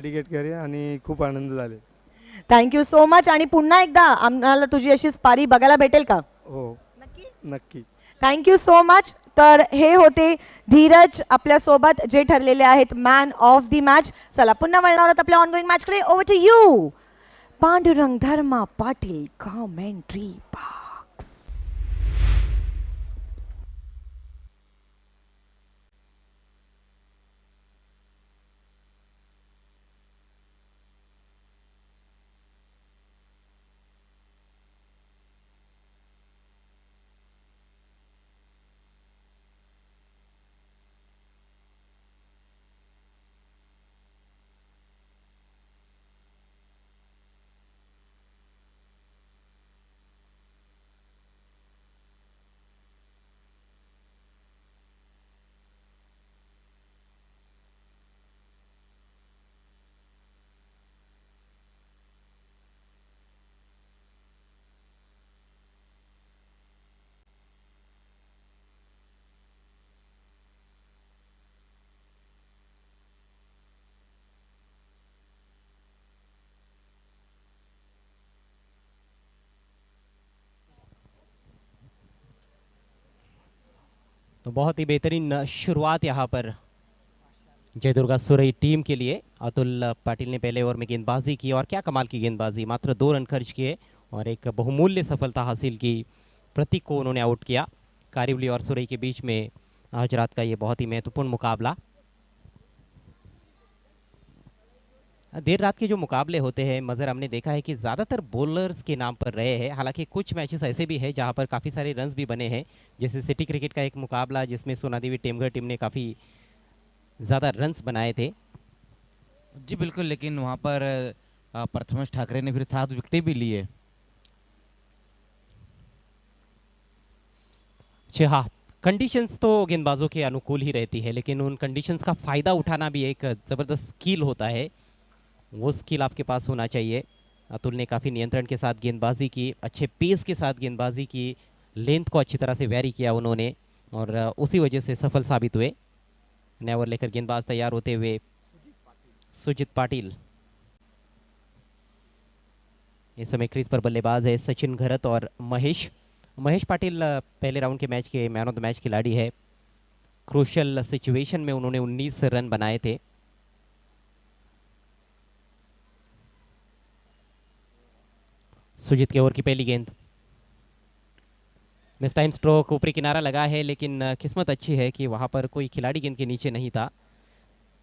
Dedicate करूया आणि खूप आनंद झाले. Thank you so much. आणि पुन्हा एकदा आम्हाला तुझी अशी स्पारी बघायला भेटेल का? हो, नक्की. नक्की. Thank you so much. तर हे होते धीरज आपल्यासोबत जे ठरलेले आहेत मॅन ऑफ दी मॅच. चला पुन्हा वळणार आहोत आपल्या ऑनगोईंग मॅचकडे. Over to you Pandurang Dharma Patil, commentary box. तो बहुत ही बेहतरीन शुरुआत यहाँ पर जय दुर्गा सुरई टीम के लिए। अतुल पाटिल ने पहले ओवर में गेंदबाजी की और क्या कमाल की गेंदबाजी, मात्र 2 रन खर्च किए और एक बहुमूल्य सफलता हासिल की। प्रतीक को उन्होंने आउट किया। कारिवली और सुरई के बीच में आज रात का ये बहुत ही महत्वपूर्ण मुकाबला। देर रात के जो मुकाबले होते हैं मज़र हमने देखा है कि ज़्यादातर बॉलर्स के नाम पर रहे हैं। हालांकि कुछ मैचेस ऐसे भी हैं जहां पर काफ़ी सारे रन्स भी बने हैं, जैसे सिटी क्रिकेट का एक मुकाबला जिसमें सोनादेवी टेमघर टीम ने काफ़ी ज़्यादा रन्स बनाए थे। जी बिल्कुल, लेकिन वहाँ पर प्रथमेश ठाकरे ने फिर 7 विकेटें भी लिए। जी हाँ, कंडीशंस तो गेंदबाजों के अनुकूल ही रहती है, लेकिन उन कंडीशंस का फ़ायदा उठाना भी एक ज़बरदस्त स्किल होता है। वो स्किल आपके पास होना चाहिए। अतुल ने काफ़ी नियंत्रण के साथ गेंदबाजी की, अच्छे पेस के साथ गेंदबाजी की, लेंथ को अच्छी तरह से वैरी किया उन्होंने और उसी वजह से सफल साबित हुए। नया ओवर लेकर गेंदबाज तैयार होते हुए सुजीत पाटिल। इस समय क्रीज पर बल्लेबाज है सचिन घरत और महेश पाटिल पहले राउंड के मैच के मैन ऑफ द मैच खिलाड़ी है। क्रूशियल सिचुएशन में उन्होंने 19 रन बनाए थे। सुजीत के ओवर की पहली गेंद, मिस टाइम स्ट्रोक, ऊपरी किनारा लगा है, लेकिन किस्मत अच्छी है कि वहां पर कोई खिलाड़ी गेंद के नीचे नहीं था।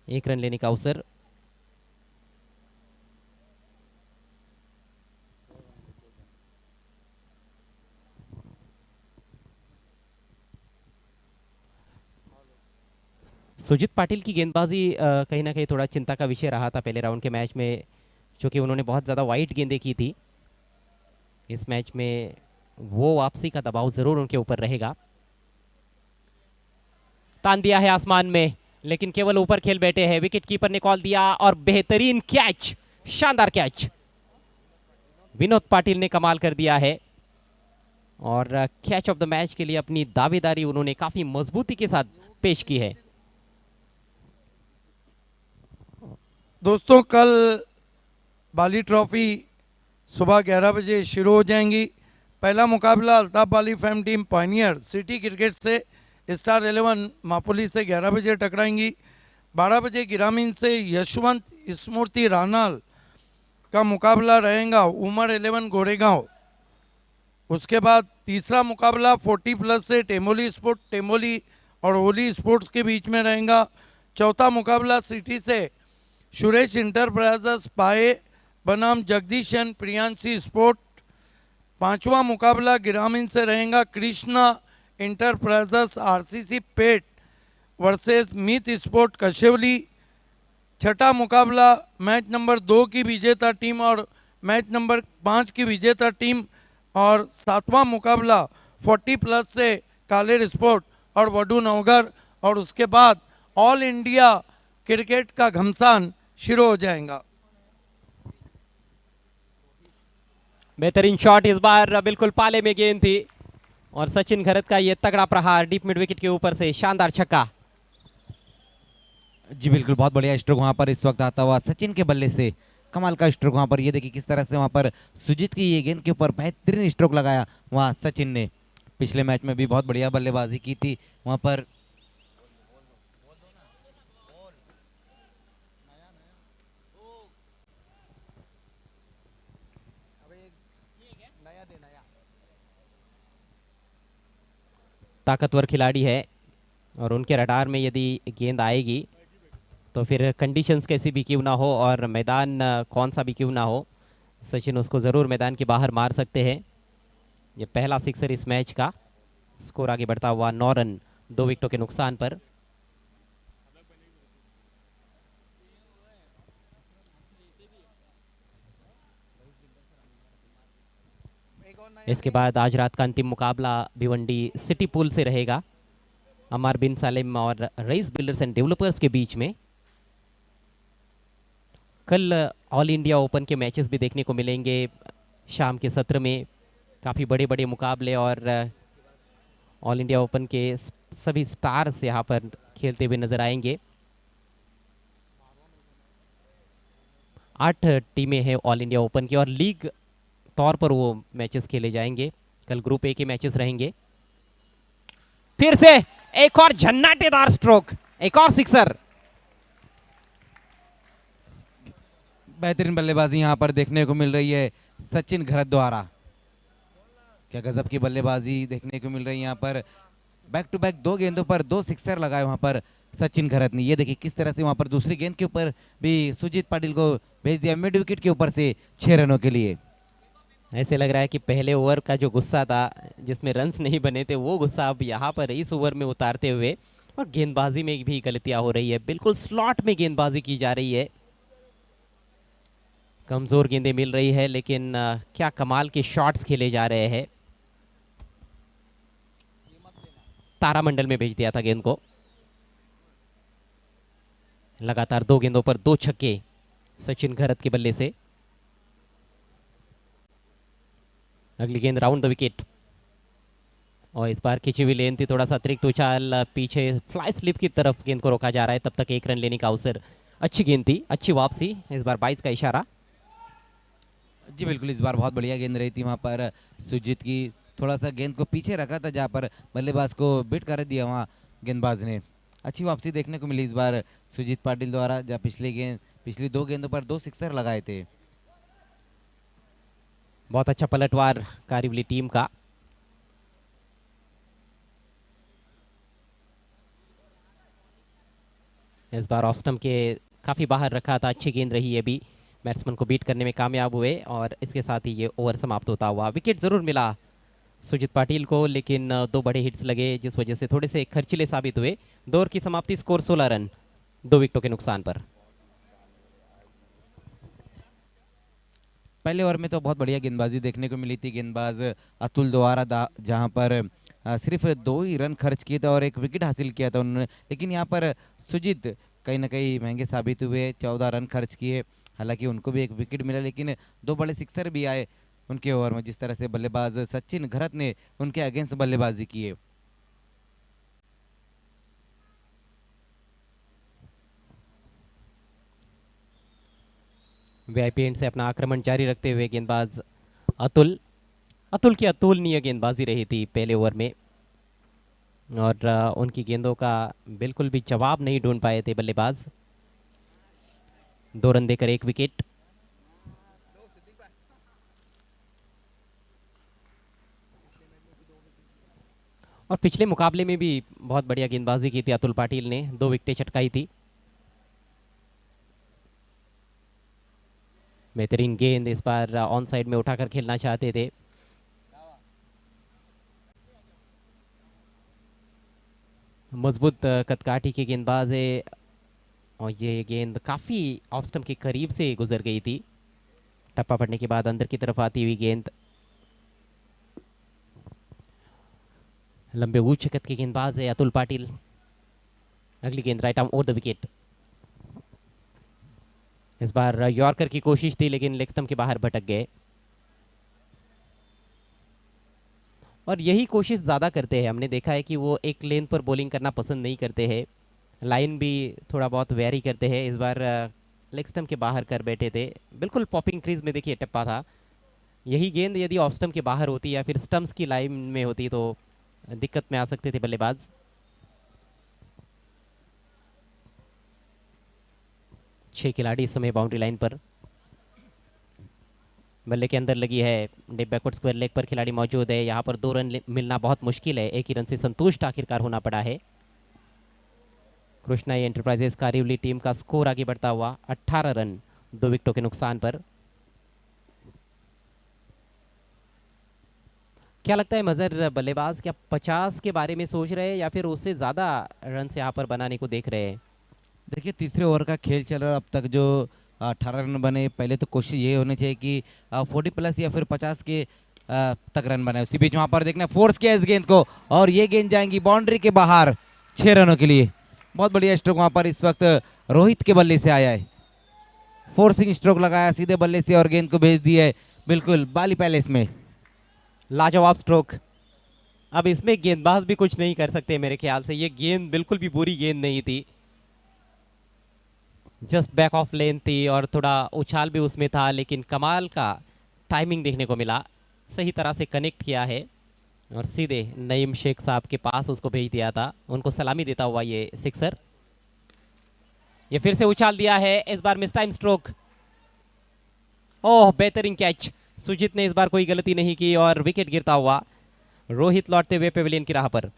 1 रन लेने का अवसर। सुजीत पाटिल की गेंदबाजी कहीं ना कहीं थोड़ा चिंता का विषय रहा था पहले राउंड के मैच में, क्योंकि उन्होंने बहुत ज़्यादा वाइड गेंदें की थी। इस मैच में वो वापसी का दबाव ज़रूर उनके ऊपर रहेगा। तान दिया है आसमान में, लेकिन केवल ऊपर खेल बैठे हैं। विकेट कीपर ने कॉल दिया और बेहतरीन कैच, शानदार कैच विनोद पाटिल ने कमाल कर दिया है और कैच ऑफ द मैच के लिए अपनी दावेदारी उन्होंने काफ़ी मजबूती के साथ पेश की है। दोस्तों, कल बाली ट्रॉफी सुबह 11 बजे शुरू हो जाएंगी। पहला मुकाबला अल्ताफ बाली फैम टीम पायनियर सिटी क्रिकेट से स्टार 11 मापुली से 11 बजे टकराएंगी। 12 बजे ग्रामीण से यशवंत स्मृति रानाल का मुकाबला रहेगा उमर 11 गोरेगांव। उसके बाद तीसरा मुकाबला 40+ से टेमोली स्पोर्ट टेमोली और होली स्पोर्ट्स के बीच में रहेगा। चौथा मुकाबला सिटी से सुरेश इंटरप्राइजेस पाए बनाम जगदीश एंड प्रियांशी स्पोर्ट। पांचवा मुकाबला ग्रामीण से रहेगा कृष्णा इंटरप्राइजेस आरसीसी पेट वर्सेस मीत स्पोर्ट कशेवली। छठा मुकाबला मैच नंबर 2 की विजेता टीम और मैच नंबर 5 की विजेता टीम। और सातवां मुकाबला 40+ से कालेर स्पोर्ट और वडू नवगर। और उसके बाद ऑल इंडिया क्रिकेट का घमसान शुरू हो जाएगा। बेहतरीन शॉट इस बार बिल्कुल पाले में गेंद थी और सचिन घरत का ये तगड़ा प्रहार डीप मिड विकेट के ऊपर से, शानदार छक्का। जी बिल्कुल, बहुत बढ़िया स्ट्रोक वहाँ पर इस वक्त आता हुआ सचिन के बल्ले से। कमाल का स्ट्रोक वहाँ पर, ये देखिए किस तरह से वहाँ पर सुजीत की ये गेंद के ऊपर बेहतरीन स्ट्रोक लगाया वहाँ सचिन ने। पिछले मैच में भी बहुत बढ़िया बल्लेबाजी की थी वहाँ पर। ताकतवर खिलाड़ी है और उनके रडार में यदि गेंद आएगी तो फिर कंडीशंस कैसी भी क्यों ना हो और मैदान कौन सा भी क्यों ना हो, सचिन उसको ज़रूर मैदान के बाहर मार सकते हैं। ये पहला सिक्सर इस मैच का। स्कोर आगे बढ़ता हुआ 9 रन 2 विकेटों के नुकसान पर। इसके बाद आज रात का अंतिम मुकाबला भिवंडी सिटी पूल से रहेगा, अमर बिन सालिम और रईस बिल्डर्स एंड डेवलपर्स के बीच में। कल ऑल इंडिया ओपन के मैचेस भी देखने को मिलेंगे शाम के सत्र में। काफ़ी बड़े बड़े मुकाबले और ऑल इंडिया ओपन के सभी स्टार्स यहाँ पर खेलते हुए नजर आएंगे। 8 टीमें हैं ऑल इंडिया ओपन की और लीग तौर पर वो मैचेस खेले जाएंगे। कल ग्रुप ए के मैचेस रहेंगे। फिर से एक और झन्नाटेदार स्ट्रोक, एक और सिक्सर। बेहतरीन बल्लेबाजी यहाँ पर देखने को मिल रही है सचिन घरत द्वारा। क्या गजब की बल्लेबाजी देखने को मिल रही है यहाँ पर। बैक टू बैक 2 गेंदों पर 2 सिक्सर लगाए वहाँ पर सचिन घरत ने। ये देखिए किस तरह से वहाँ पर दूसरी गेंद के ऊपर भी सुजीत पाटिल को भेज दिया मिड विकेट के ऊपर से 6 रनों के लिए। ऐसे लग रहा है कि पहले ओवर का जो गुस्सा था जिसमें रन्स नहीं बने थे, वो गुस्सा अब यहाँ पर इस ओवर में उतारते हुए। और गेंदबाजी में भी गलतियां हो रही है, बिल्कुल स्लॉट में गेंदबाजी की जा रही है। कमजोर गेंदें मिल रही है लेकिन क्या कमाल के शॉट्स खेले जा रहे हैं। तारामंडल में भेज दिया था गेंद को। लगातार 2 गेंदों पर 2 छक्के सचिन घरत के बल्ले से। अगली गेंद राउंड द विकेट और इस बार खिंची हुई लेन थी, थोड़ा सा अतिरिक्त उछाल पीछे फ्लाई स्लिप की तरफ गेंद को रोका जा रहा है। तब तक 1 रन लेने का अवसर। अच्छी गेंद थी, अच्छी वापसी। इस बार 22 का इशारा। जी बिल्कुल, इस बार बहुत बढ़िया गेंद रही थी वहाँ पर सुजीत की। थोड़ा सा गेंद को पीछे रखा था जहाँ पर बल्लेबाज को बिट कर दिया वहाँ गेंदबाज ने। अच्छी वापसी देखने को मिली इस बार सुजीत पाटिल द्वारा, जहाँ पिछली 2 गेंदों पर 2 सिक्सर लगाए थे। बहुत अच्छा पलटवार कारिवली टीम का। इस बार ऑफ स्टंप के काफी बाहर रखा था, अच्छी गेंद रही है भी। बैट्समैन को बीट करने में कामयाब हुए और इसके साथ ही ये ओवर समाप्त होता हुआ। विकेट जरूर मिला सुजीत पाटिल को लेकिन 2 बड़े हिट्स लगे जिस वजह से थोड़े से खर्चीले साबित हुए। 2 ओवर की समाप्ति, स्कोर 16 रन 2 विकेटों के नुकसान पर। पहले ओवर में तो बहुत बढ़िया गेंदबाजी देखने को मिली थी गेंदबाज अतुल द्वारा, जहां पर सिर्फ 2 ही रन खर्च किए थे और 1 विकेट हासिल किया था उन्होंने। लेकिन यहां पर सुजीत कहीं ना कहीं महंगे साबित हुए, 14 रन खर्च किए। हालांकि उनको भी 1 विकेट मिला लेकिन 2 बड़े सिक्सर भी आए उनके ओवर में, जिस तरह से बल्लेबाज सचिन घरत ने उनके अगेंस्ट बल्लेबाजी की है। वीआईपी एंड से अपना आक्रमण जारी रखते हुए गेंदबाज अतुल की अतुलनीय गेंदबाजी रही थी पहले ओवर में और उनकी गेंदों का बिल्कुल भी जवाब नहीं ढूंढ पाए थे बल्लेबाज। 2 रन देकर 1 विकेट। और पिछले मुकाबले में भी बहुत बढ़िया गेंदबाजी की थी अतुल पाटिल ने, 2 विकेटें चटकाई थी। बेहतरीन गेंद, इस बार ऑन साइड में उठाकर खेलना चाहते थे। मजबूत कदकाठी के गेंदबाज है और ये गेंद काफी ऑफ स्टंप के करीब से गुजर गई थी। टप्पा पड़ने के बाद अंदर की तरफ आती हुई गेंद। लंबे ऊंचे कद के गेंदबाज है अतुल पाटिल। अगली गेंद right arm over the wicket. इस बार यॉर्कर की कोशिश थी लेकिन लेग स्टंप के बाहर भटक गए और यही कोशिश ज़्यादा करते हैं। हमने देखा है कि वो एक लेन पर बॉलिंग करना पसंद नहीं करते हैं। लाइन भी थोड़ा बहुत वेरी करते हैं। इस बार लेग स्टंप के बाहर कर बैठे थे, बिल्कुल पॉपिंग क्रीज में देखिए टप्पा था। यही गेंद यदि ऑफ स्टंप के बाहर होती या फिर स्टंप्स की लाइन में होती तो दिक्कत में आ सकते थे बल्लेबाज। 6 खिलाड़ी इस समय बाउंड्री लाइन पर, बल्ले के अंदर लगी है, डिप बैकवर्ड स्क्वायर लेग पर खिलाड़ी मौजूद है। यहाँ पर 2 रन मिलना बहुत मुश्किल है, एक ही रन से संतुष्ट आखिरकार होना पड़ा है। कृष्णाई एंटरप्राइजेस कारिवली टीम का स्कोर आगे बढ़ता हुआ 18 रन 2 विकेटों के नुकसान पर। क्या लगता है मजर, बल्लेबाज क्या 50 के बारे में सोच रहे हैं या फिर उससे ज्यादा रन से यहाँ पर बनाने को देख रहे हैं? देखिए तीसरे ओवर का खेल चल रहा है, अब तक जो 18 रन बने, पहले तो कोशिश ये होनी चाहिए कि 40 प्लस या फिर 50 के तक रन बनाए। उसी बीच वहां पर देखना फोर्स किया इस गेंद को और ये गेंद जाएंगी बाउंड्री के बाहर 6 रनों के लिए। बहुत बढ़िया स्ट्रोक वहां पर इस वक्त रोहित के बल्ले से आया है, फोर्सिंग स्ट्रोक लगाया सीधे बल्ले से और गेंद को भेज दिया है बिल्कुल बाली पैलेस में। लाजवाब स्ट्रोक। अब इसमें गेंदबाज भी कुछ नहीं कर सकते मेरे ख्याल से, ये गेंद बिल्कुल भी बुरी गेंद नहीं थी, जस्ट बैक ऑफ लेन थी और थोड़ा उछाल भी उसमें था, लेकिन कमाल का टाइमिंग देखने को मिला, सही तरह से कनेक्ट किया है और सीधे नईम शेख साहब के पास उसको भेज दिया था। उनको सलामी देता हुआ ये सिक्सर। ये फिर से उछाल दिया है, इस बार मिस टाइम स्ट्रोक। ओह बेहतरीन कैच, सुजीत ने इस बार कोई गलती नहीं की और विकेट गिरता हुआ रोहित लौटते हुए पेविलियन की राह पर।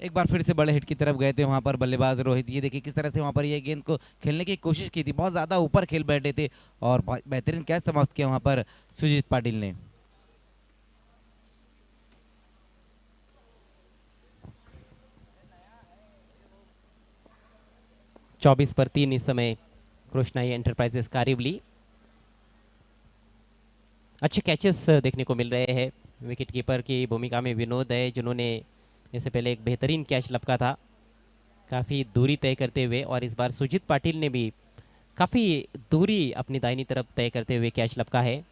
एक बार फिर से बड़े हिट की तरफ गए थे वहां पर बल्लेबाज रोहित। ये देखिए किस तरह से वहां पर ये गेंद को खेलने की कोशिश की थी, बहुत ज्यादा ऊपर खेल बैठे थे और बेहतरीन कैच समाप्त किया वहां पर सुजीत पाटिल ने। चौबीस पर 3 इस समय कृष्णाई एंटरप्राइजेस कारिवली। अच्छे कैचेस देखने को मिल रहे हैं। विकेट कीपर की भूमिका में विनोद है, जिन्होंने इससे पहले एक बेहतरीन कैच लपका था काफ़ी दूरी तय करते हुए, और इस बार सुजीत पाटिल ने भी काफ़ी दूरी अपनी दाहिनी तरफ तय करते हुए कैच लपका है।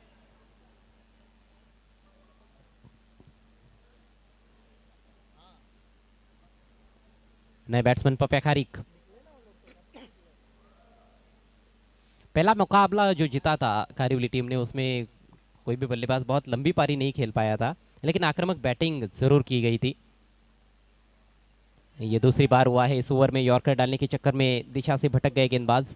नए बैट्समैन पप्या खारिक। पहला मुकाबला जो जीता था कारिवली टीम ने, उसमें कोई भी बल्लेबाज बहुत लंबी पारी नहीं खेल पाया था, लेकिन आक्रामक बैटिंग जरूर की गई थी। ये दूसरी बार हुआ है इस ओवर में, यॉर्कर डालने के चक्कर में दिशा से भटक गए गेंदबाज।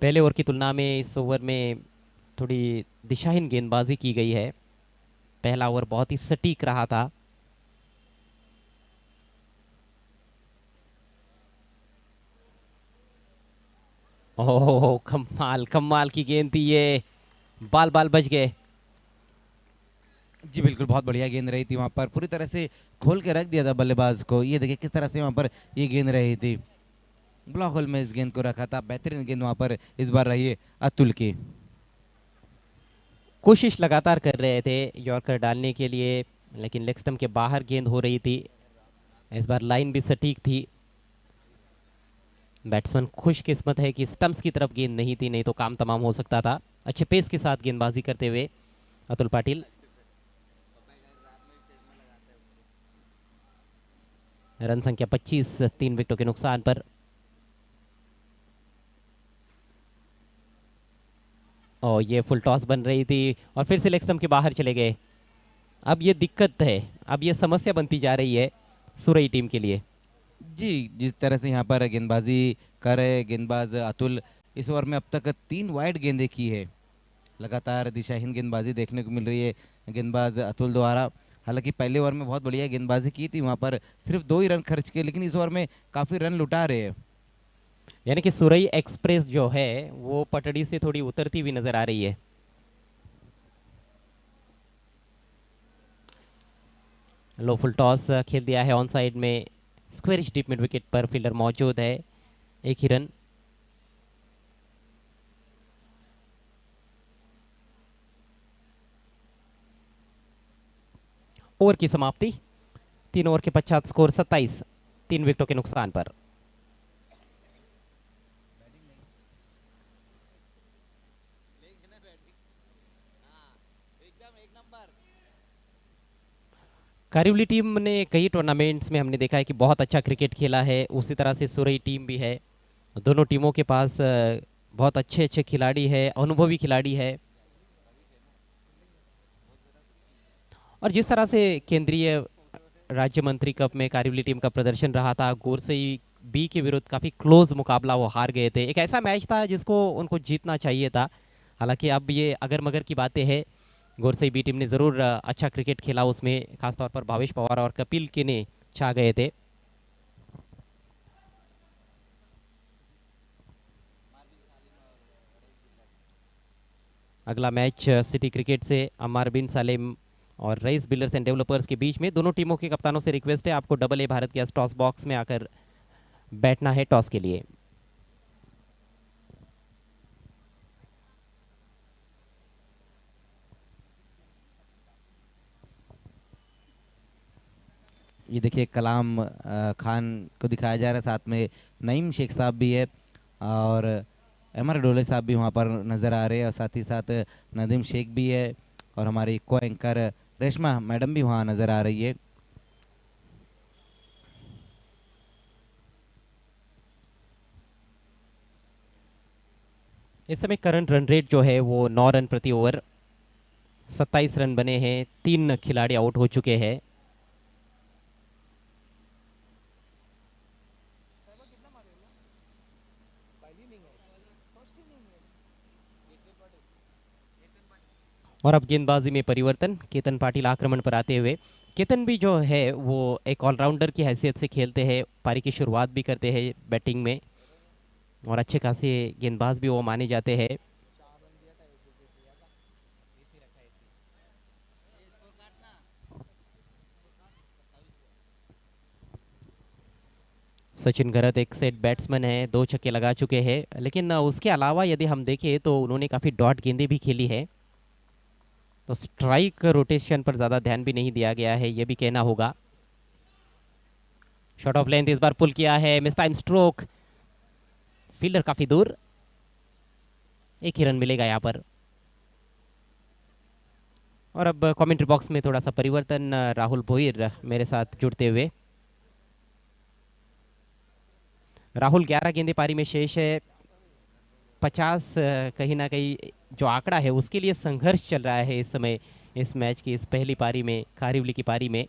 पहले ओवर की तुलना में इस ओवर में थोड़ी दिशाहीन गेंदबाजी की गई है। पहला ओवर बहुत ही सटीक रहा था। ओह कमाल कमाल की गेंद थी ये, बाल बाल बच गए। जी बिल्कुल, बहुत बढ़िया गेंद रही थी वहां पर, पूरी तरह से खोल के रख दिया था बल्लेबाज को। ये देखिए किस तरह से वहां पर ये गेंद रही थी, ब्लॉक होल में इस गेंद को रखा था। बेहतरीन गेंद वहां पर इस बार रही है अतुल की। कोशिश लगातार कर रहे थे यॉर्कर डालने के लिए, लेकिन लेग स्टंप के बाहर गेंद हो रही थी। इस बार लाइन भी सटीक थी। बैट्समैन खुशकिस्मत है कि स्टंप्स की तरफ गेंद नहीं थी, नहीं तो काम तमाम हो सकता था। अच्छे पेस के साथ गेंदबाजी करते हुए अतुल पाटिल। रन संख्या 25, 3 विकेटों के नुकसान पर। और ये फुल टॉस बन रही थी और फिर से लेग स्टंप के बाहर चले गए। अब ये दिक्कत है, अब ये समस्या बनती जा रही है सुरई टीम के लिए। जी जिस तरह से यहाँ पर गेंदबाजी कर रहे गेंदबाज अतुल, इस ओवर में अब तक 3 वाइड गेंदें की है। लगातार दिशाहीन गेंदबाजी देखने को मिल रही है गेंदबाज अतुल द्वारा। हालांकि पहले ओवर में बहुत बढ़िया गेंदबाजी की थी, वहाँ पर सिर्फ 2 ही रन खर्च किए, लेकिन इस ओवर में काफ़ी रन लुटा रहे हैं। यानी कि सुरई एक्सप्रेस जो है वो पटड़ी से थोड़ी उतरती हुई नजर आ रही है। लो फुल टॉस खेल दिया है ऑन साइड में, स्क्वेरिश डीप मिड विकेट पर फील्डर मौजूद है, एक ही रन। ओवर की समाप्ति, 3 ओवर के पश्चात स्कोर 27, 3 विकेटों के नुकसान पर। कारिवली टीम ने कई टूर्नामेंट्स में हमने देखा है कि बहुत अच्छा क्रिकेट खेला है, उसी तरह से सुरई टीम भी है। दोनों टीमों के पास बहुत अच्छे अच्छे खिलाड़ी है, अनुभवी खिलाड़ी है। और जिस तरह से केंद्रीय राज्य मंत्री कप में कारिवली टीम का प्रदर्शन रहा था, गोरसई बी के विरुद्ध काफ़ी क्लोज मुकाबला वो हार गए थे। एक ऐसा मैच था जिसको उनको जीतना चाहिए था। हालांकि अब ये अगर मगर की बातें हैं, गोरसई बी टीम ने ज़रूर अच्छा क्रिकेट खेला, उसमें खासतौर पर भावेश पवार और कपिल के ने छा गए थे। अगला मैच सिटी क्रिकेट से अम्मार बिन सालेम और रईस बिल्डर्स एंड डेवलपर्स के बीच में। दोनों टीमों के कप्तानों से रिक्वेस्ट है, आपको डबल ए भारत के टॉस बॉक्स में आकर बैठना है टॉस के लिए। ये देखिए कलाम खान को दिखाया जा रहा है, साथ में नईम शेख साहब भी है और एमआर डोले साहब भी वहाँ पर नज़र आ रहे हैं, और साथ ही साथ नदीम शेख भी है और हमारी को एंकर रेशमा मैडम भी वहाँ नज़र आ रही है। इस समय करंट रन रेट जो है वो 9 रन प्रति ओवर, 27 रन बने हैं, 3 खिलाड़ी आउट हो चुके हैं। और अब गेंदबाजी में परिवर्तन, केतन पाटिल आक्रमण पर आते हुए। केतन भी जो है वो एक ऑलराउंडर की हैसियत से खेलते हैं, पारी की शुरुआत भी करते हैं बैटिंग में, और अच्छे खासे गेंदबाज भी वो माने जाते हैं। सचिन गरत एक सेट बैट्समैन है, 2 छक्के लगा चुके हैं, लेकिन उसके अलावा यदि हम देखें तो उन्होंने काफ़ी डॉट गेंदें भी खेली है, तो स्ट्राइक रोटेशन पर ज़्यादा ध्यान भी नहीं दिया गया है, ये भी कहना होगा। शॉट ऑफ लेंथ इस बार पुल किया है, मिस टाइम स्ट्रोक, फील्डर काफ़ी दूर, 1 ही रन मिलेगा यहाँ पर। और अब कमेंट्री बॉक्स में थोड़ा सा परिवर्तन, राहुल भोईर मेरे साथ जुड़ते हुए। राहुल 11 गेंदे पारी में शेष है, 50 कहीं ना कहीं जो आंकड़ा है उसके लिए संघर्ष चल रहा है इस समय, इस मैच की इस पहली पारी में, कारिवली की पारी में।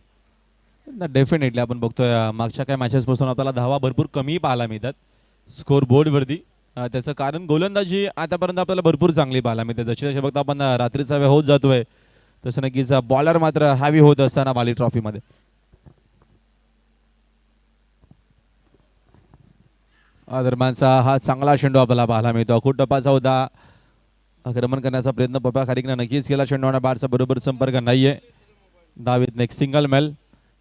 डेफिनेटली आपण बघतोय मागच्या काही मॅचेस पासून आपल्याला धावा भरपूर कमी पाहायला मिळतात स्कोर बोर्डवरती। त्याचं कारण गोलंदाजी आतापर्यंत आपल्याला भरपूर चांगली पाहायला मिळते। जशी जशी बघतो आपण रात्रीचा वेळ होत जातोय तसं नक्कीच बॉलर मात्र हॅवी होत असताना बाली ट्रॉफीमध्ये। दरम्यानचा हा चांगला चेंडू आपल्याला पाहायला मिळतो, खूप टप्पाचा होता, आक्रमण करण्याचा प्रयत्न पप्पा खारीकने नक्कीच केला, चेंडूने बारचा बरोबर संपर्क नाहीये, दावीत एक सिंगल मेल,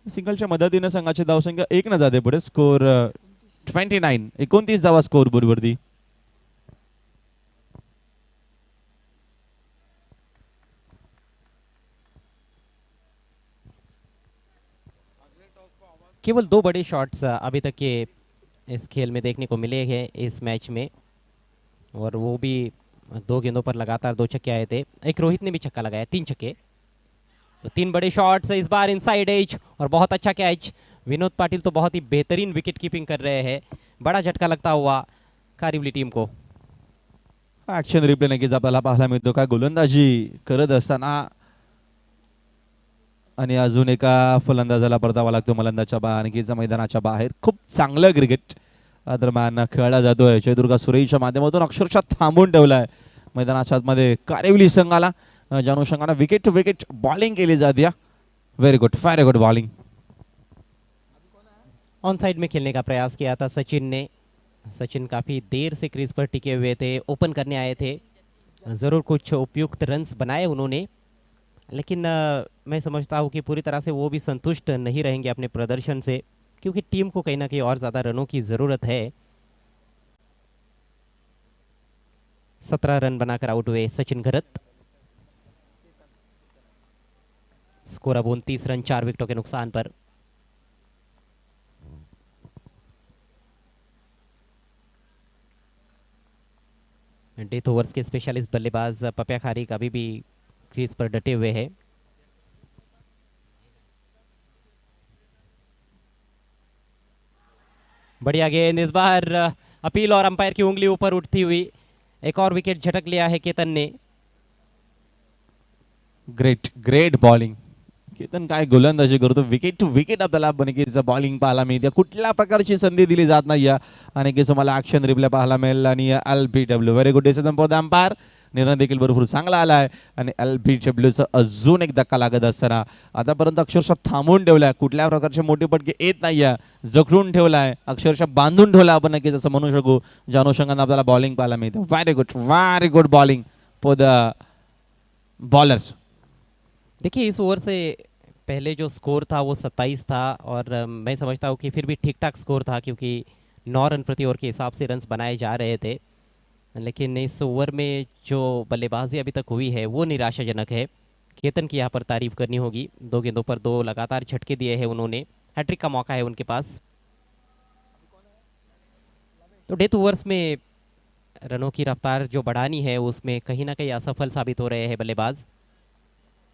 सिंगलच्या मदतीने संघाची धावसंख्या 1 न जाते पुढे, स्कोर 29 धावा स्कोर बोर्डवरती। केवल 2 बड़े शॉट्स अभी तक के इस खेल में देखने को मिले हैं इस मैच में, और वो भी 2 गेंदों पर लगातार 2 छक्के आए थे। एक रोहित ने भी छक्का लगाया, 3 छक्के, तो 3 बड़े शॉट्स इस बार इनसाइड एज, और बहुत अच्छा कैच। विनोद पाटिल तो बहुत ही बेहतरीन विकेट कीपिंग कर रहे हैं, बड़ा झटका लगता हुआ कारिवली टीम को। ऍक्शन रिप्ले नक्कीच आपल्याला पाहायला मिळतो का गोलंदाजी करत असताना, आणि अजून एका फलंदाजाला परतावा लागतो मलंदाच्या आणखीच मैदानाच्या बाहेर। खूप चांगलं क्रिकेट दरम्यान खेळला जातोय, जयदुर्गा सुरेशच्या माध्यमातून अक्षरशः थांबून ठेवलाय मैदानाच्या आतमध्ये कारिवली संघाला, ज्या अनुषंगाने विकेट टू विकेट बॉलिंग केली जाते। Very good, very good bowling. On side में खेलने का प्रयास किया था सचिन ने, सचिन काफ़ी देर से क्रीज पर टिके हुए थे, ओपन करने आए थे, ज़रूर कुछ उपयुक्त रन्स बनाए उन्होंने, लेकिन मैं समझता हूँ कि पूरी तरह से वो भी संतुष्ट नहीं रहेंगे अपने प्रदर्शन से, क्योंकि टीम को कहीं ना कहीं और ज़्यादा रनों की ज़रूरत है। 17 रन बनाकर आउट हुए सचिन गरत, स्कोर अब 29 रन 4 विकेटों के नुकसान पर। डेथ ओवर्स के स्पेशलिस्ट बल्लेबाज पप्या खारिक अभी भी क्रीज पर डटे हुए हैं। बढ़िया गेंद इस बार अपील और अंपायर की उंगली ऊपर उठती हुई एक और विकेट झटक लिया है केतन ने। Great great bowling. केतन काय गोलंदाजी करतो. विकेट टू विकेट आपल्याला बनेकीचं बॉलिंग पाहायला मिळते. कुठल्या प्रकारची संधी दिली जात नाही आणि की तुम्हाला ॲक्शन रिप्ले पाहायला मिळेल. आणि LBW very good decision for the umpire. निर्णय देखील भरपूर चांगला आला आहे आणि LBWचा अजून एक धक्का लागत असताना आतापर्यंत अक्षरशः थांबवून ठेवलाय. कुठल्या प्रकारचे मोठे पटके येत नाही आहे. जखडून ठेवलाय, अक्षरशः बांधून ठेवला आपण नक्कीच असं म्हणू शकू. ज्या अनुषंगाने आपल्याला बॉलिंग पाहायला मिळते. Very good bowling for the bowlers. देखिए इस ओवर से पहले जो स्कोर था वो 27 था और मैं समझता हूँ कि फिर भी ठीक ठाक स्कोर था क्योंकि 9 रन प्रति ओवर के हिसाब से रन्स बनाए जा रहे थे। लेकिन इस ओवर में जो बल्लेबाजी अभी तक हुई है वो निराशाजनक है। केतन की यहाँ पर तारीफ करनी होगी। 2 गेंदों पर 2 लगातार झटके दिए हैं उन्होंने। हैट्रिक का मौका है उनके पास। तो डेथ ओवर्स में रनों की रफ्तार जो बढ़ानी है उसमें कहीं ना कहीं असफल साबित हो रहे हैं बल्लेबाज।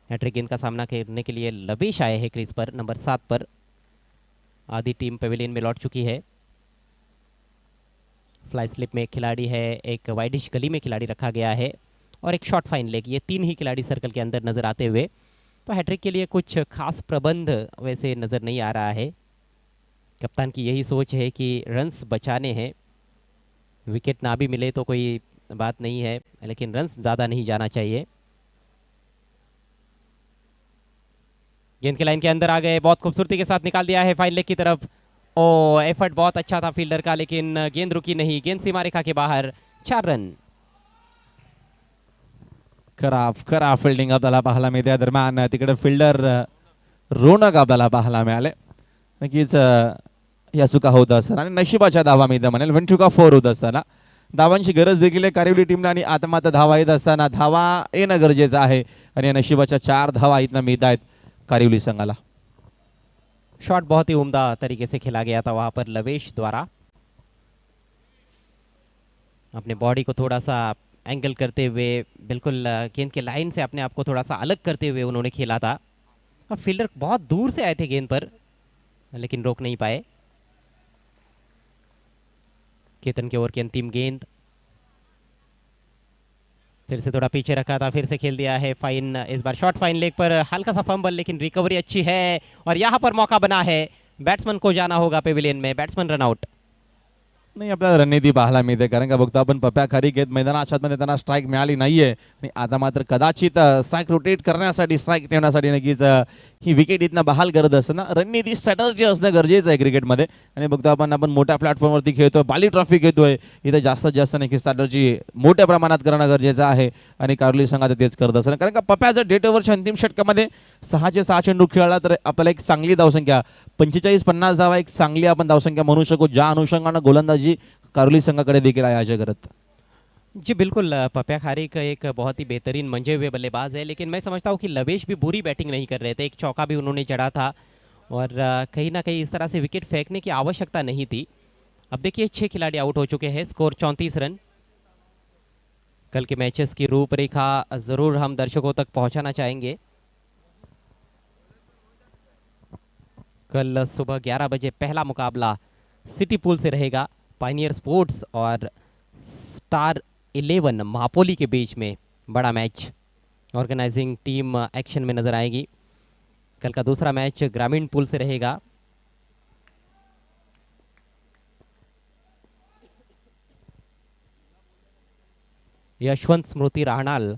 हैट्रिक गेंद का सामना करने के लिए लवेश आए हैं क्रीज पर नंबर 7 पर। आधी टीम पवेलियन में लौट चुकी है। फ्लाई स्लिप में एक खिलाड़ी है, एक वाइडिश गली में खिलाड़ी रखा गया है और एक शॉर्ट फाइन लेग। ये 3 ही खिलाड़ी सर्कल के अंदर नजर आते हुए। तो हैट्रिक के लिए कुछ खास प्रबंध वैसे नज़र नहीं आ रहा है। कप्तान की यही सोच है कि रन्स बचाने हैं। विकेट ना भी मिले तो कोई बात नहीं है, लेकिन रन्स ज़्यादा नहीं जाना चाहिए। गेंद के लाइन के अंदर आ गए, बहुत खूबसूरती के साथ निकाल दिया है फाइन लेग की तरफ। ओ एफर्ट बहुत अच्छा था फील्डर का, लेकिन गेंद रुकी नहीं। गेंद सीमा रेखा के बाहर। 4 रन। खराब फिल्डिंग आपल्याला पाहायला मिळते. दरम्यान तिकडे फिल्डर रोनक आपल्याला पाहायला मिळाले. नक्कीच या चुका होत असताना आणि नशिबाच्या धावा मी म्हणेल. 1 चुका 4 होत असताना धावांची गरज देखील आहे कारिवली टीमला आणि आता मात्र धावा येत असताना धावा येणं गरजेचं आहे आणि या नशिबाच्या 4 धावा इथनं मिळत आहेत कारिवली संघाला. शॉट बहुत ही उम्दा तरीके से खेला गया था वहां पर लवेश द्वारा। अपने बॉडी को थोड़ा सा एंगल करते हुए, बिल्कुल गेंद के लाइन से अपने आप को थोड़ा सा अलग करते हुए उन्होंने खेला था और फील्डर बहुत दूर से आए थे गेंद पर, लेकिन रोक नहीं पाए। केतन के ओवर की अंतिम गेंद फिर से थोड़ा पीछे रखा था, फिर से खेल दिया है फाइन। इस बार शॉर्ट फाइन लेग पर हल्का सा फंबल, लेकिन रिकवरी अच्छी है और यहाँ पर मौका बना है। बैट्समैन को जाना होगा पेविलियन में। Batsman run out. नाही आपल्याला रणनीती पाहायला मिळते, कारण का बघतो आपण पप्या खारी घेत मैदानाच्या आतमध्ये त्यांना स्ट्राईक मिळाली नाहीये आणि आता मात्र कदाचित स्ट्राईक रोटेट करण्यासाठी, स्ट्राईक ठेवण्यासाठी नक्कीच ही विकेट इथनं बहाल करत असताना रणनीती स्ट्रॅटर्जी असणं गरजेचं आहे क्रिकेटमध्ये. आणि बघतो आपण मोठ्या प्लॅटफॉर्मवरती खेळतोय, बाली ट्रॉफी खेळतोय, इथं जास्तीत जास्त नक्की स्ट्रॅटर्जी मोठ्या प्रमाणात करणं गरजेचं आहे आणि कार्ली संघात तेच करत असताना, कारण का पप्या जर डेट ओव्हरच्या अंतिम षटकामध्ये 6 चेंडू खेळला तर आपल्याला एक चांगली धावसंख्या 45-50 धावा एक चांगली आपण धावसंख्या म्हणू शकू, ज्या अनुषंगानं गोलंदाजी कारोली संघाकडे देखील आहे अजय करत. जी बिल्कुल, पप्या खारी का एक बहुत ही बेहतरीन मंजे हुए बल्लेबाज है, लेकिन मैं समझता हूँ कि लवेश भी बुरी बैटिंग नहीं कर रहे थे। एक चौका भी उन्होंने चढ़ा था और कहीं ना कहीं इस तरह से विकेट फेंकने की आवश्यकता नहीं थी। अब देखिए 6 खिलाड़ी आउट हो चुके हैं, स्कोर 34 रन। कल के मैचेस की रूपरेखा ज़रूर हम दर्शकों तक पहुंचाना चाहेंगे। कल सुबह 11 बजे पहला मुकाबला सिटी पूल से रहेगा। पायनियर स्पोर्ट्स और स्टार 11 महापोली के बीच में बड़ा मैच। ऑर्गेनाइजिंग टीम एक्शन में नजर आएगी। कल का दूसरा मैच ग्रामीण पूल से रहेगा। यशवंत स्मृति राहणाल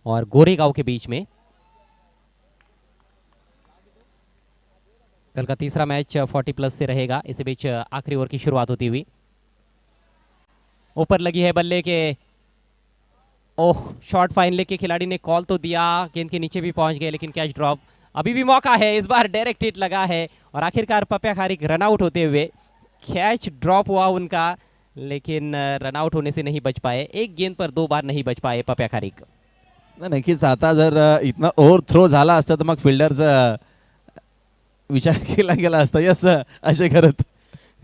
और गोरेगांव के बीच में। कल का तीसरा मैच 40+ से रहेगा। इसी बीच आखिरी ओवर की शुरुआत होती हुई। ऊपर लगी है बल्ले के, ओह शॉर्ट फाइन लेग के खिलाड़ी ने कॉल तो दिया, गेंद के नीचे भी पहुंच गए, लेकिन कैच ड्रॉप। अभी भी मौका है, इस बार डायरेक्ट हिट लगा है और आखिरकार पप्या खारिक रन आउट होते हुए कैच ड्रॉप हुआ उनका, लेकिन रन आउट होने से नहीं बच पाए। एक गेंद पर 2 बार नहीं बच पाए पप्या खारिक। नक्कीच आता जर इथनं ओव्हर थ्रो झाला असता तर मग फिल्डरचा विचार केला गेला असता. यस अजय करत.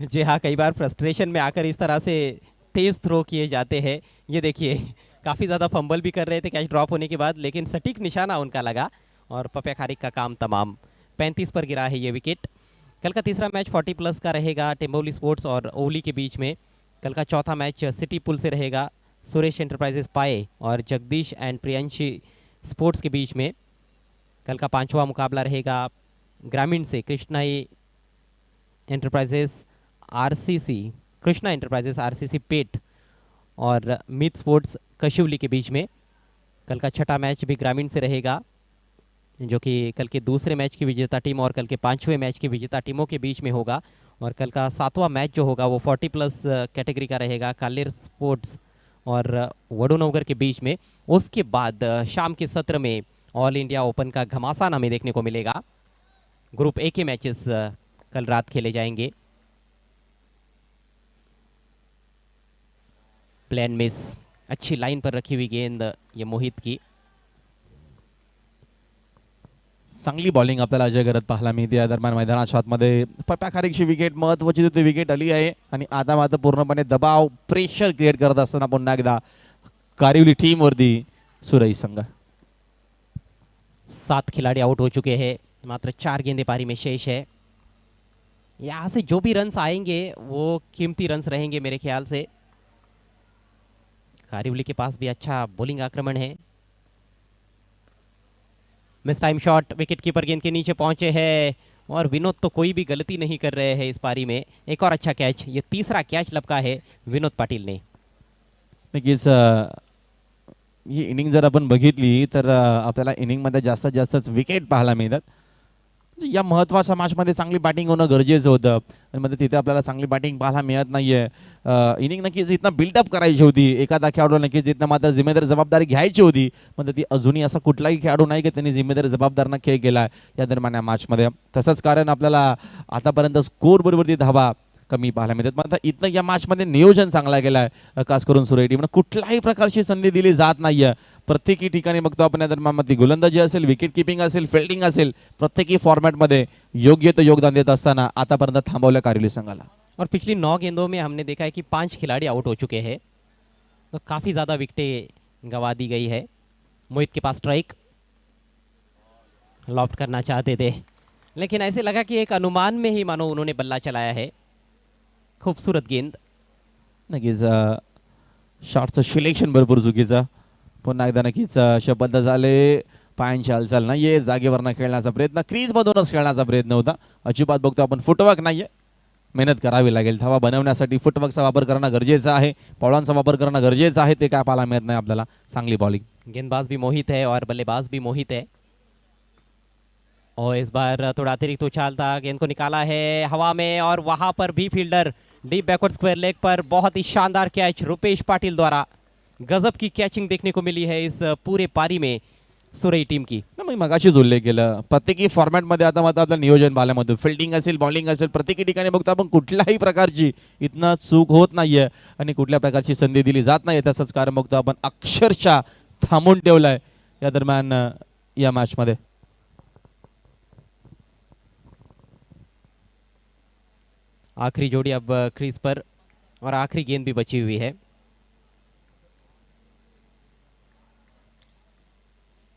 जी हाँ, कई बार फ्रस्ट्रेशन में आकर इस तरह से तेज थ्रो किए जाते हैं। ये देखिए काफ़ी ज़्यादा फंबल भी कर रहे थे कैच ड्रॉप होने के बाद, लेकिन सटीक निशाना उनका लगा और पप्या खारिक का काम तमाम। 35 पर गिरा है ये विकेट। कल का तीसरा मैच 40 प्लस का रहेगा टेम्बोली स्पोर्ट्स और ओवली के बीच में। कल का चौथा मैच सिटी पुल से रहेगा सुरेश एंटरप्राइजेस पाए और जगदीश एंड प्रियंशी स्पोर्ट्स के बीच में। कल का पांचवा मुकाबला रहेगा ग्रामीण से कृष्णा एंटरप्राइजेस आरसीसी पेट और मीत स्पोर्ट्स कशिवली के बीच में। कल का छठा मैच भी ग्रामीण से रहेगा, जो कि कल के दूसरे मैच की विजेता टीम और कल के पांचवें मैच की विजेता टीमों के बीच में होगा। और कल का सातवां मैच जो होगा वो 40 प्लस कैटेगरी का रहेगा कालेर स्पोर्ट्स और वडोनगर के बीच में। उसके बाद शाम के सत्र में ऑल इंडिया ओपन का घमासान हमें देखने को मिलेगा। ग्रुप ए के मैचेस कल रात खेले जाएंगे। प्लेन मिस, अच्छी लाइन पर रखी हुई गेंद ये मोहित की। चांगली बॉलिंग आपल्याला अजय करत पाहायला मिळते या दरम्यान मैदानाच्या आतमध्ये पप्या खारीकची विकेट महत्वाची तिथे विकेट आली आहे आणि आता मात्र पूर्णपणे दबाव प्रेशर क्रिएट करत असताना पुन्हा एकदा कारिवली टीम वरती सुरई संघ। 7 खिलाड़ी आउट हो चुके हैं, मात्र 4 गेंदें पारी में शेष है। यहाँ से जो भी रन्स आएंगे वो कीमती रन्स रहेंगे मेरे ख्याल से। कारिवली के पास भी अच्छा बॉलिंग आक्रमण है। Miss time shot, wicket keeper गेंद के नीचे पहुंचे हैं और विनोद तो कोई भी गलती नहीं कर रहे हैं इस पारी में। एक और अच्छा कैच, ये तीसरा कैच लपका है विनोद पाटील ने। नक्कीच ही इनिंग जर आपण बघितली तर आपल्याला इनिंग मध्ये जास्तीत जास्त विकेट पाहायला मिळतात। या महत्त्वाच्या मॅचमध्ये चांगली बॅटिंग होणं गरजेचं होतं आणि मध्ये तिथे आपल्याला चांगली बॅटिंग पाहायला मिळत नाहीये। इनिंग नक्कीच इथनं बिल्डअप करायची होती, एखादा खेळाडू नक्कीच इथनं मात्र जिम्मेदारी जबाबदारी घ्यायची होती, म्हणजे ती अजूनही असा कुठलाही खेळाडू नाही की त्यांनी जिम्मेदारी जबाबदारीनं खेळ केला या दरम्यान या मॅचमध्ये। तसंच कारण आपल्याला आतापर्यंत स्कोर बरोबर ती धावा कमी पाहायला मिळतात, मात्र इथनं या मॅचमध्ये नियोजन चांगला केलं आहे खास करून सुरई टीमनं। कुठल्याही प्रकारची संधी दिली जात नाहीये, प्रत्येकी ठिकाणी बघतो आपण या दरम्यान गोलंदाजी असेल, विकेट किपिंग असेल, फिल्डिंग असेल, प्रत्येकी फॉर्मॅटमध्ये योग्य तो योगदान देत असताना आतापर्यंत थांबवलं कारिवली संघाला। और पिछली 9 गेंदों में हमने देखा है कि 5 खिलाड़ी आउट हो चुके हैं, तो काफ़ी ज़्यादा विकेटें गंवा दी गई है। मोहित के पास स्ट्राइक, लॉफ्ट करना चाहते थे लेकिन ऐसे लगा कि एक अनुमान में ही मानो उन्होंने बल्ला चलाया है। खूबसूरत गेंद, नक्कीच शॉटचं सिलेक्शन भरपूर चुकीचं। पुन्हा एकदा नक्कीच शपथ झाले, पायांची हालचाल नाहीये, जागेवरनं खेळण्याचा प्रयत्न, क्रीजमधूनच खेळण्याचा प्रयत्न होता। अजिबात बघतो आपण फुटवर्क नाहीये, मेहनत करावी लागेल। धावा बनवण्यासाठी फुटवर्कचा वापर करणं गरजेचं आहे, पॉलांचा वापर करणं गरजेचं आहे, ते काय पाहायला मिळत नाही आपल्याला। चांगली बॉलिंग, गेंदबाज भी मोहित है और बल्लेबाज भी मोहित है। और इस बार थोड़ा अतिरिक्त उछाल था, गेंद को निकाला है हवा में और वहां पर भी fielder deep backward square leg पर बहुत ही शानदार कैच रुपेश पाटिल द्वारा। गजब की कैचिंग देखने को मिली है इस पूरे पारी में सुरई टीम की। मी मगाशीच उल्लेख केलं, प्रत्येकी फॉर्मॅटमध्ये आता मात्र आपलं नियोजन पाहायला, फिल्डिंग असेल, बॉलिंग असेल, प्रत्येकी ठिकाणी बघतो आपण कुठल्याही प्रकारची इथनं चूक होत नाहीये आणि कुठल्या प्रकारची संधी दिली जात नाही। तसंच कारण बघतो आपण अक्षरशः थांबून ठेवलंय या दरम्यान या मॅचमध्ये। आखिरी जोड़ी अब क्रीज पर और आखिरी गेंद भी बची हुई है।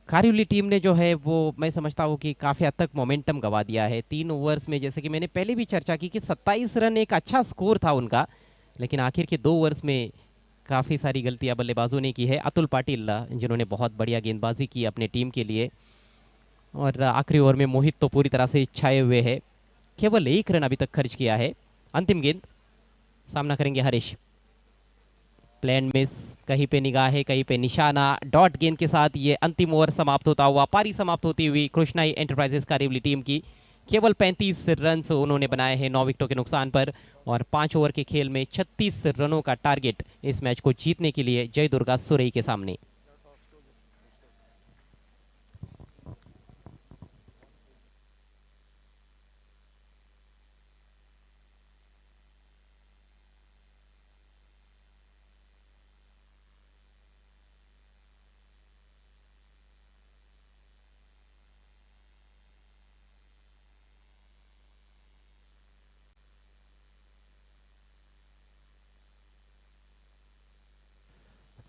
कारिवली टीम ने जो है वो मैं समझता हूँ कि काफ़ी हद तक मोमेंटम गंवा दिया है। 3 ओवर्स में, जैसे कि मैंने पहले भी चर्चा की कि 27 रन एक अच्छा स्कोर था उनका, लेकिन आखिर के 2 ओवर्स में काफ़ी सारी गलतियां बल्लेबाजों ने की है। अतुल पाटिल जिन्होंने बहुत बढ़िया गेंदबाजी की अपने टीम के लिए, और आखिरी ओवर में मोहित तो पूरी तरह से छाए हुए है, केवल 1 रन अभी तक खर्च किया है। अंतिम गेंद, सामना करेंगे हरीश। प्लेन मिस, कहीं पे निगाह है, कहीं पे निशाना। डॉट गेंद के साथ ये अंतिम ओवर समाप्त होता हुआ, पारी समाप्त होती हुई कृष्णाई एंटरप्राइजेस कारिवली टीम की। केवल 35 रन उन्होंने बनाए हैं 9 विकेटों के नुकसान पर, और 5 ओवर के खेल में 36 रनों का टारगेट इस मैच को जीतने के लिए जय दुर्गा सुरई के सामने।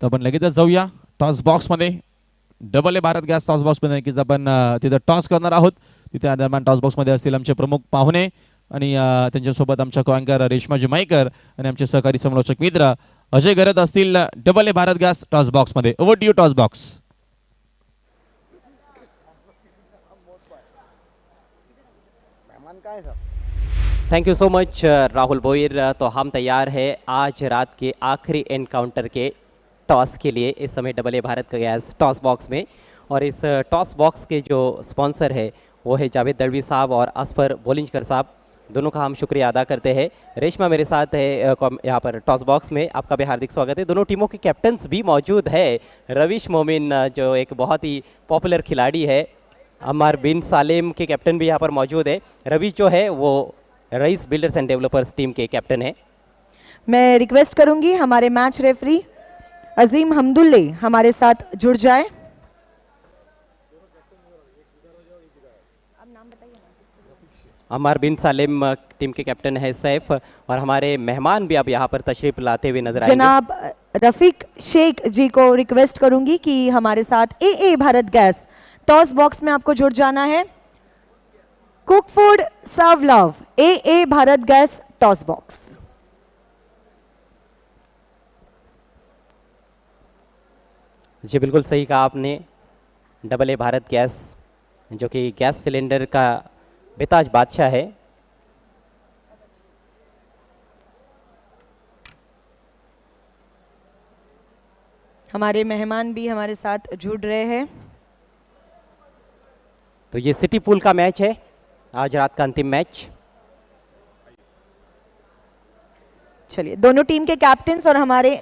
तर आपण लगेचच जाऊया टॉस बॉक्समध्ये। Double A Bharat gas toss बॉक्समध्ये नक्कीच आपण तिथं टॉस करणार आहोत। तिथे दरम्यान टॉस बॉक्समध्ये असतील आमचे प्रमुख पाहुणे आणि त्यांच्यासोबत आमच्या कॉन्कर रेश्मा जुमाईकर आणि आमचे सहकारी समालोचक मित्र अजय गरत असतील double A Bharat gas toss बॉक्समध्ये. Over to you toss box. Thank you so much Rahul Boyar. तो हम तैयार है आज रात के आखिरी एनकाउंटर के टॉस के लिए. इस समय डबल ए भारत का गैस टॉस बॉक्स में, और इस टॉस बॉक्स के जो स्पॉन्सर है वो है जावेद दड़वी साहब और असफर बोलिंजकर साहब. दोनों का हम शुक्रिया अदा करते हैं. रेशमा मेरे साथ है यहाँ पर टॉस बॉक्स में. आपका भी हार्दिक स्वागत है. दोनों टीमों के कैप्टन्स भी मौजूद है. रविश मोमिन जो एक बहुत ही पॉपुलर खिलाड़ी है, अमर बिन सालेम के कैप्टन भी यहाँ पर मौजूद है. रविश जो है वो rice builders and developers team के कैप्टन है. मैं रिक्वेस्ट करूंगी हमारे मैच रेफरी अजीम हमदुल्ले हमारे साथ जुड़ जाए. अमर बिन सालेम टीम के कैप्टन है सैफ, और हमारे मेहमान भी अब यहाँ पर तशरीफ लाते हुए नजर आएंगे. जनाब रफीक शेख जी को रिक्वेस्ट करूंगी कि हमारे साथ ए भारत गैस टॉस बॉक्स में आपको जुड़ जाना है. कुक फूड सर्व लव ए भारत गैस टॉस बॉक्स. जी बिल्कुल सही कहा आपने. डबल ए भारत गैस जो कि गैस सिलेंडर का बेताज बादशाह है. हमारे मेहमान भी हमारे साथ जुड़ रहे हैं. तो ये सिटी पूल का मैच है, आज रात का अंतिम मैच. चलिए दोनों टीम के कैप्टन्स और हमारे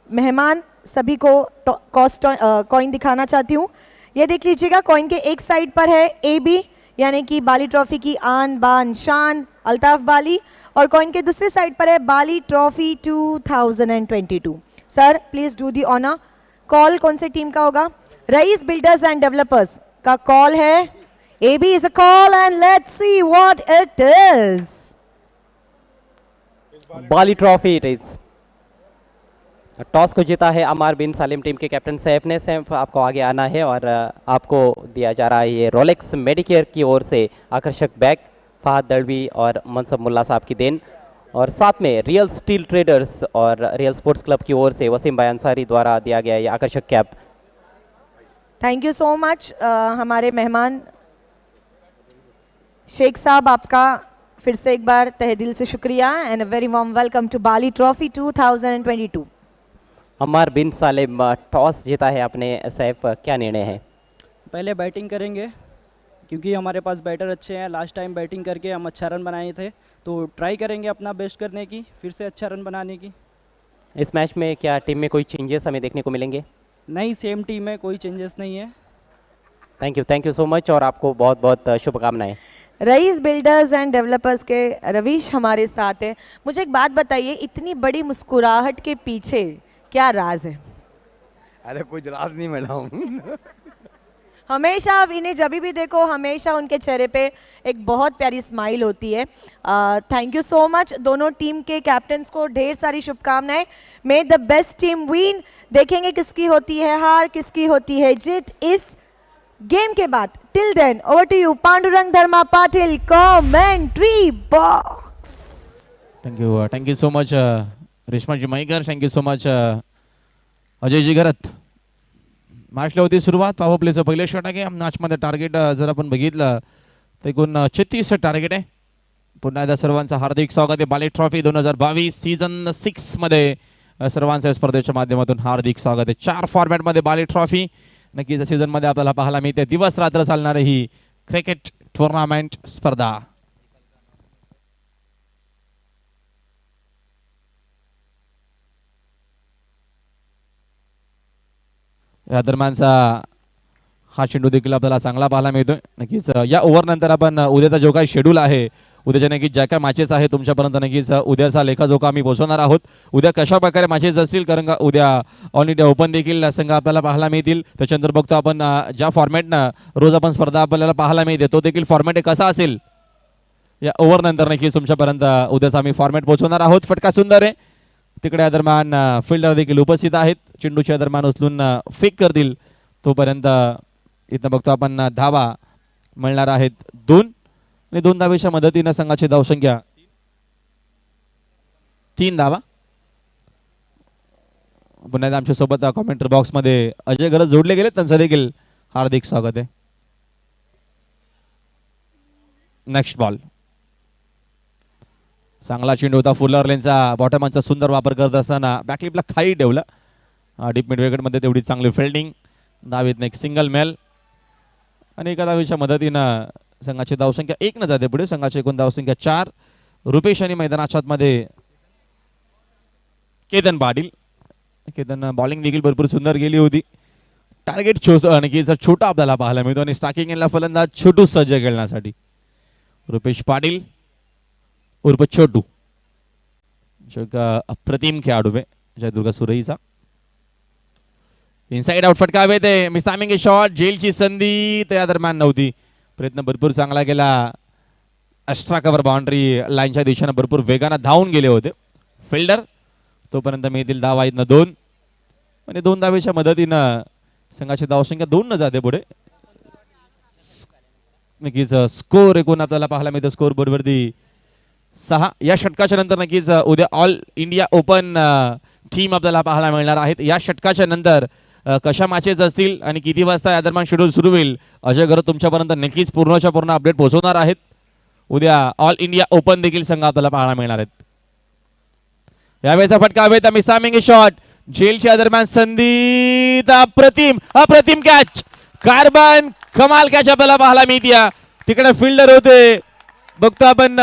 मेहमान सभी को कॉइन दिखाना चाहती हूँ. ये देख लीजिएगा, कॉइन के एक साइड पर है AB यानी कि बाली ट्रॉफी की आन बान शान अल्ताफ बाली, और कॉइन के दूसरी साइड पर है Bali trophy 2022. Sir please do the honour. Call कौन से टीम का होगा? रईस बिल्डर्स एंड डेवलपर्स का कॉल है. AB is a call and let's see what it is. Bali trophy it is. Toss को जीता है अमर बिन सालिम टीम के कैप्टन सैफ ने. सैफ आपको आगे आना है और आपको दिया जा रहा है ये रोलेक्स मेडिकेयर की ओर से आकर्षक बैग, फहद दड़वी और मनसब मुल्ला साहब की देन, और साथ में रियल स्टील ट्रेडर्स और रियल स्पोर्ट्स क्लब की ओर से वसीम भाई अंसारी द्वारा दिया गया ये आकर्षक cap. Thank you so much. हमारे मेहमान शेख साहब, आपका फिर से एक बार तहे दिल से शुक्रिया and a very warm welcome to Bali trophy 2022. Amar bin Salim toss जीता है आपने. सैफ क्या निर्णय है? पहले बैटिंग करेंगे क्योंकि हमारे पास बैटर अच्छे हैं. लास्ट टाइम बैटिंग करके हम अच्छा रन बनाए थे, तो ट्राई करेंगे अपना बेस्ट करने की, फिर से अच्छा रन बनाने की. इस मैच में क्या टीम में कोई चेंजेस हमें देखने को मिलेंगे? नहीं, सेम टीम है, कोई चेंजेस नहीं है. थैंक यू सो मच, और आपको बहुत बहुत शुभकामनाएं. रईस बिल्डर्स एंड डेवलपर्स के रवीश हमारे साथ है. मुझे एक बात बताइए, इतनी बड़ी मुस्कुराहट के पीछे क्या राज है? अरे कुछ राज नहीं मैडम. हमेशा आप इन्हें जब भी देखो हमेशा उनके चेहरे पे एक बहुत प्यारी स्माइल होती है. Thank you so much. दोनों टीम के कैप्टन्स को ढेर सारी शुभकामनाएं. मे द बेस्ट टीम विन. देखेंगे किसकी होती है हार, किसकी होती है जीत इस गेम के बाद. Till then over to you Pandurang Dharma Patil, commentary box. Thank you so much Reshma Jumaikar. Thank you so much अजयजी घरत. मॅचला होती सुरुवात. पॉवर प्लेचं पहिलं शॉट आहे. मॅचमध्ये टार्गेट जर आपण बघितलं तर एकूण 36 टार्गेट आहे. पुन्हा एकदा सर्वांचं हार्दिक स्वागत आहे. बाली ट्रॉफी 2022 सीझन 6 मध्ये सर्वांचं स्पर्धेच्या माध्यमातून हार्दिक स्वागत आहे. 4 फॉर्मॅटमध्ये बाली ट्रॉफी नक्कीच सीझन मध्ये आपल्याला पाहायला मिळते. दिवस रात्र चालणारी ही क्रिकेट टुर्नामेंट स्पर्धा. या दरम्यानचा हा चेंडू देखील आपल्याला चांगला पाहायला मिळतोय. नक्कीच या ओव्हर नंतर आपण उद्याचा जो काही शेड्यूल आहे, उद्याच्या नक्कीच ज्या काय मॅचेस आहे तुमच्यापर्यंत नक्कीच उद्याचा लेखाजोखा आम्ही पोहोचवणार आहोत. उद्या कशा प्रकारे मॅचेस असतील, कारण का उद्या ऑल इंडिया ओपन देखील संघ आपल्याला पाहायला मिळतील. त्याच्यानंतर बघतो आपण ज्या फॉर्मॅटनं रोज आपण स्पर्धा आपल्याला पाहायला मिळते तो देखील फॉर्मॅट कसा असेल. या ओव्हर नंतर नक्कीच तुमच्यापर्यंत उद्याचा आम्ही फॉर्मॅट पोहोचवणार आहोत. फटका सुंदर आहे. तिकडे या दरम्यान फिल्डर देखील उपस्थित आहेत. चेंडूच्या दरम्यान उचलून फेक करतील. तोपर्यंत इथं बघतो आपण धावा मिळणार आहेत 2. आणि 2 धावेच्या मदतीनं संघाची धावसंख्या 3 धावा. पुन्हा एकदा आमच्या सोबत कॉमेंट्री बॉक्स मध्ये अजय गरज जोडले गेले, त्यांचं देखील हार्दिक स्वागत आहे. नेक्स्ट बॉल, चांगला चेंडू होता. फुलर लेनचा बॉटमांचा सुंदर वापर करत असताना बॅकलिपला खाली ठेवला. डीप मिड विकेट मध्ये तेवढी चांगली फिल्डिंग. धावेत एक सिंगल मेल आणि एका धावेच्या मदतीनं संघाची धावसंख्या 1 न जाते पुढे. संघाची एकूण धावसंख्या 4. रुपेश आणि मैदानाच्या आतमध्ये केतन पाटील. केतन बॉलिंग देखील भरपूर सुंदर गेली होती. टार्गेट छोटा आपल्याला पाहायला मिळतो आणि स्टार्किंग एंडला फलंदाज छोटू सज्ज खेळण्यासाठी. रुपेश पाटील उर्फ छोटू, अप्रतिम खेळाडू आहे जयदुर्ग सुरईचा. इनसाइड आउट फटका हवे ते मिसामिंग शॉट. जेलची संधी त्या दरम्यान नव्हती. प्रयत्न भरपूर चांगला केला. एक्स्ट्रा कव्हर बाउंड्री लाईनच्या दिशेने भरपूर वेगाने धावून गेले होते फिल्डर. तोपर्यंत मिळतील धावा आहेत 2 आणि 2 धावेच्या मदतीनं संघाची धावसंख्या 2 न जाते पुढे. नक्कीच स्कोर एकूण आपल्याला पाहायला मिळतो स्कोर बोर्डवरती 6. या षटकाच्या नंतर नक्कीच उद्या ऑल इंडिया ओपन टीम आपल्याला पाहायला मिळणार आहेत. या षटकाच्या नंतर कशा मॅचेस असतील आणि किती वाजता या दरम्यान शेड्यूल सुरू होईल अजय गरज तुमच्यापर्यंत नक्कीच पूर्णच्या पूर्ण अपडेट पोहोचवणार आहेत. उद्या ऑल इंडिया ओपन देखील संघ आपल्याला पाहायला मिळणार आहेत. यावेळेचा फटका हवेत मिसामिंग शॉट. जेलच्या दरम्यान संधी अप्रतिम कॅच. कार्बन कमाल कॅच आपल्याला पाहायला मिळते. तिकडे फिल्डर होते बघतो आपण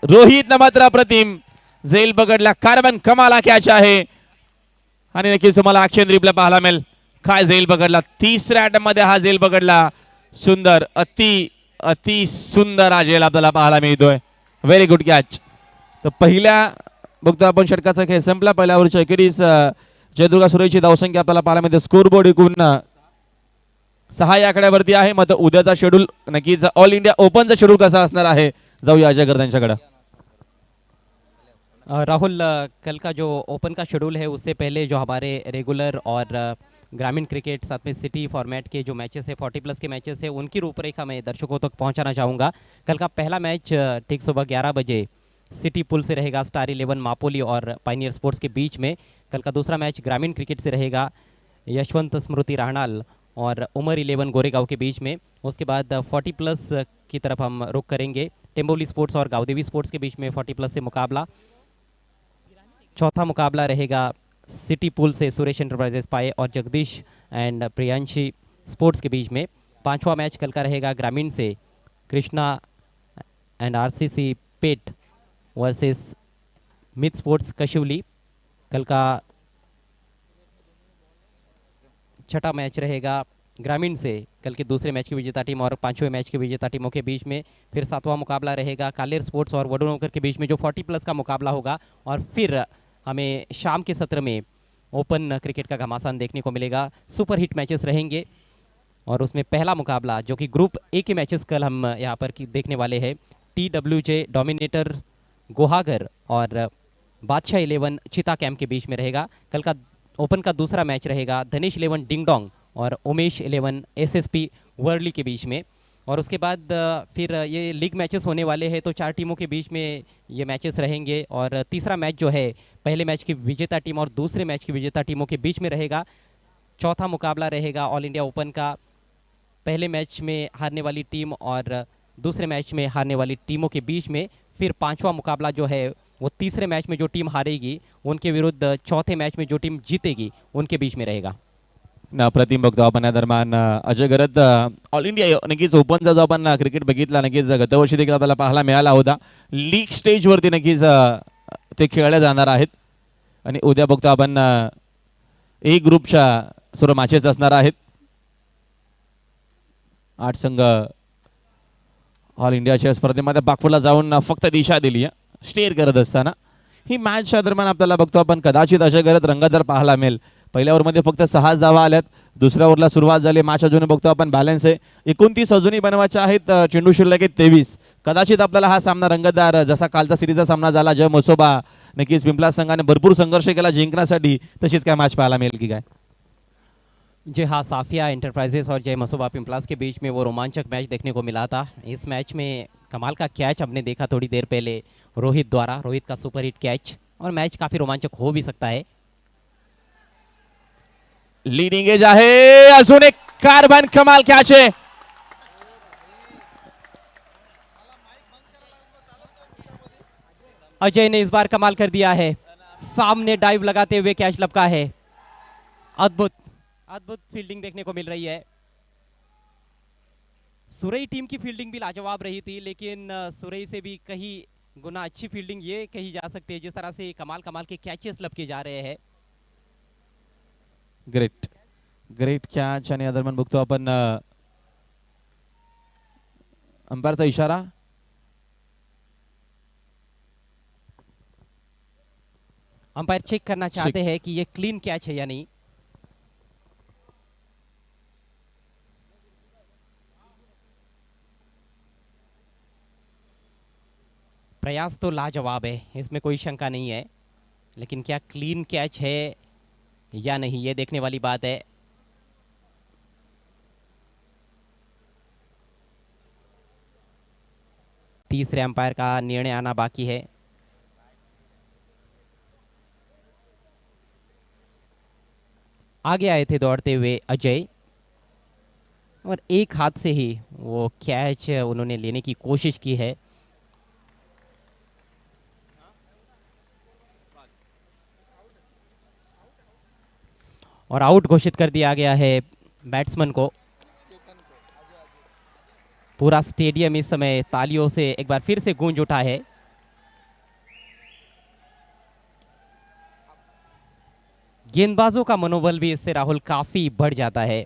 रोहित मात्र अप्रतिम झेल पकडला. कार्बन कमाल कॅच आहे आणि नक्कीच तुम्हाला ऍक्शन रिप्ले पाहायला मिळेल. काय झेल पकडला. 3ऱ्या अटेम्प्ट मध्ये हा झेल पकडला. सुंदर अति सुंदर हा झेल आपल्याला पाहायला मिळतोय. Very good catch. तर पहिल्या बघतो आपण षटकाचा खेळ संपला. पहिल्या ओव्हरच्या अखेरीस जयदुर्गा सुरईची धावसंख्या आपल्याला पाहायला मिळते. स्कोर बोर्ड एकूण 6 या आकड्यावरती आहे. मग उद्याचा शेड्यूल नक्कीच ऑल इंडिया ओपनचा शेड्यूल कसा असणार आहे जाऊया अजय गर्द यांच्याकडे. राहुल, कल का जो ओपन का शेड्यूल है उससे पहले जो हमारे रेगुलर और ग्रामीण क्रिकेट साथ में सिटी फॉर्मेट के जो मैचेस है 40+ के मैचेस है उनकी रूपरेखा मैं दर्शकों तक पहुंचाना चाहूँगा. कल का पहला मैच ठीक सुबह 11 बजे सिटी पुल से रहेगा. स्टार 11 मापोली और पाइनियर स्पोर्ट्स के बीच में. कल का दूसरा मैच ग्रामीण क्रिकेट से रहेगा यशवंत स्मृति राहणाल और उमर 11 गोरेगांव के बीच में. उसके बाद 40+ की तरफ हम रुख करेंगे. टेम्बोली स्पोर्ट्स और गावदेवी स्पोर्ट्स के बीच में 40+ से मुकाबला. चौथा मुकाबला रहेगा सिटी पुल से सुरेश एंटरप्राइजेस पाए और जगदीश एंड प्रियांशी स्पोर्ट्स के बीच में. 5वां मैच कल का रहेगा ग्रामीण से कृष्णा एंड आरसीसी पेट वर्सेस मिथ स्पोर्ट्स कशिवली. कल का 6ठा मैच रहेगा ग्रामीण से कल के दूसरे मैच की विजेता टीम और 5वें मैच की विजेता टीमों के बीच में. फिर 7वां मुकाबला रहेगा कालेर स्पोर्ट्स और वडोनगर के बीच में जो 40+ का मुकाबला होगा. और फिर हमें शाम के सत्र में ओपन क्रिकेट का घमासान देखने को मिलेगा. सुपर हिट मैचेस रहेंगे और उसमें पहला मुकाबला जो कि ग्रुप ए के मैचेस कल हम यहाँ पर देखने वाले हैं. TWJ डोमिनेटर गुहागर और बादशाह 11 चिता कैंप के बीच में रहेगा. कल का ओपन का दूसरा मैच रहेगा धनेश 11 डिंगडोंग और उमेश 11 SSP वर्ली के बीच में. और उसके बाद फिर ये लीग मैचेस होने वाले हैं तो 4 टीमों के बीच में ये मैचेस रहेंगे. और तीसरा मैच जो है पहले मैच की विजेता टीम और दूसरे मैच की विजेता टीमों के बीच में रहेगा. चौथा मुकाबला रहेगा ऑल इंडिया ओपन का पहले मैच में हारने वाली टीम और दूसरे मैच में हारने वाली टीमों के बीच में. फिर 5वां मुकाबला जो है वो तीसरे मैच में जो टीम हारेगी उनके विरुद्ध चौथे मैच में जो टीम जीतेगी उनके बीच में रहेगा. अप्रतिम बघतो आपण या दरम्यान अजय गरज ऑल इंडिया नक्कीच ओपनचा जो आपण क्रिकेट बघितला नक्कीच गतवर्षी देखील आपल्याला पाहायला मिळाला होता. लीग स्टेजवरती नक्कीच ते खेळले जाणार आहेत आणि उद्या बघतो आपण ए ग्रुपच्या सर्व मॅचेस असणार आहेत. 8 संघ ऑल इंडियाच्या स्पर्धेमध्ये बागपूरला जाऊन फक्त दिशा दिली स्टेअर करत असताना. ही मॅचच्या दरम्यान आपल्याला बघतो आपण कदाचित अशा करत रंगतदार पाहायला मिळेल. पहिल्या ओव्हरमध्ये फक्त 6 धावा आल्यात. दुसऱ्या ओव्हरला सुरुवात झाली. मॅच अजून बघतो आपण बॅलन्स आहे. 29 अजूनही बनवायचे आहेत. चेंडू शिल्लक आहेत 23. कदाचित आपल्याला हा सामना रंगतदार जसा कालचा सिरीजचा सामना झाला जय मसोबा नक्कीच पिंपला संघाने भरपूर संघर्ष केला जिंकण्यासाठी तशीच काय मॅच पाहायला मिळेल की काय. जी हाँ, साफिया एंटरप्राइजेस और जय मसूबा पिंपलास के बीच में वो रोमांचक मैच देखने को मिला था। इस मैच में कमाल का कैच हमने देखा थोड़ी देर पहले रोहित द्वारा, रोहित का सुपरहिट कैच, और मैच काफी रोमांचक हो भी सकता है। लीडिंग एज आहे, अजून एक कारभान कमाल कॅच आहे. अजय ने इस बार कमाल कर दिया है, सामने डाइव लगाते हुए कैच लपका है। अद्भुत अद्भुत फील्डिंग देखने को मिल रही है। सुरई टीम की फील्डिंग भी लाजवाब रही थी, लेकिन सुरई से भी कहीं गुना अच्छी फील्डिंग ये कही जा सकती है, जिस तरह से कमाल कमाल के कैचेस लपके जा रहे हैं। Great great catch. आणि दरम्यान बघतो आपण अंपायरचा इशारा. अंपायर चेक करना चाहते हैं कि ये क्लीन कैच है या नहीं। प्रयास तो लाजवाब है, इसमें कोई शंका नहीं है, लेकिन क्या क्लीन कैच है या नहीं ये देखने वाली बात है। तीसरे अंपायर का निर्णय आना बाकी है। आगे आए थे दौड़ते हुए अजय, और एक हाथ से ही वो कैच उन्होंने लेने की कोशिश की है। और आउट घोषित कर दिया गया है बैट्समैन को। पूरा स्टेडियम इस समय तालियों से एक बार फिर से गूंज उठा है। गेंदबाजों का मनोबल भी इससे राहुल काफी बढ़ जाता है।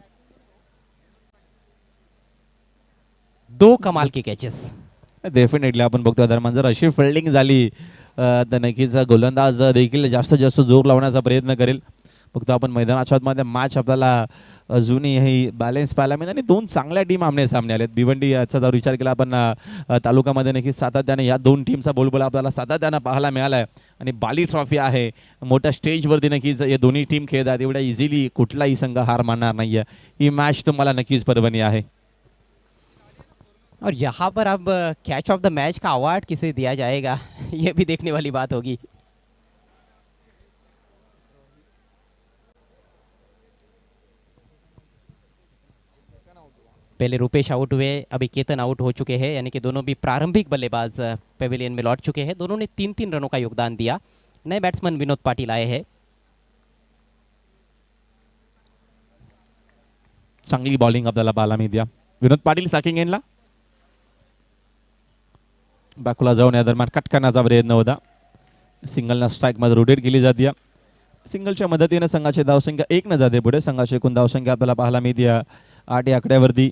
दो कमाल के कैचेस। डेफिनेटली आपण बघतो दरम्यान जर अशी फिल्डिंग झाली तर नक्कीच गोलंदाज देखील जास्तीत जास्त जोर लावण्याचा प्रयत्न करेल. बघतो आपण मैदानाच्या आतमध्ये मॅच आपल्याला अजूनही ही बॅलन्स पाहायला मिळेल आणि दोन चांगल्या टीम आमने सामने आलेत. भिवंडी याचा जर विचार केला आपण तालुक्यामध्ये नक्कीच सातत्याने या दोन टीमचा बोलबोला आपल्याला सातत्याने पाहायला मिळाला आहे. आणि बाली ट्रॉफी आहे, मोठ्या स्टेजवरती नक्कीच या दोन्ही टीम खेळतात. एवढ्या इझिली कुठलाही संघ हार मानणार नाही आहे. ही मॅच तुम्हाला नक्कीच पर्वणी आहे. और यहाँ पर अब कैच ऑफ द मैच का अवार्ड किसे दिया जाएगा ये भी देखने वाली बात होगी। पहले रुपेश आउट हुए, अभी केतन आउट हो चुके हैं, यानी कि दोनों भी प्रारंभिक बल्लेबाज पेविलियन में लौट चुके हैं। दोनों ने 3-3 रनों का योगदान दिया। नए बैट्समैन विनोद पाटिल आए हैं। चांगली बॉलिंग आपल्याला पाहायला मिळते. विनोद पाटील सॅकिंग एंडला बॅकला जाऊन या दरम्यान कट करण्याचा प्रयत्न होता. सिंगलना स्ट्राईक मध्ये रोटेट केली जाते. सिंगलच्या मदतीने संघाची धावसंख्या 1 न जाते पुढे. संघाची एकूण धावसंख्या आपल्याला पाहायला मिळते 8 या आकड्यावरती.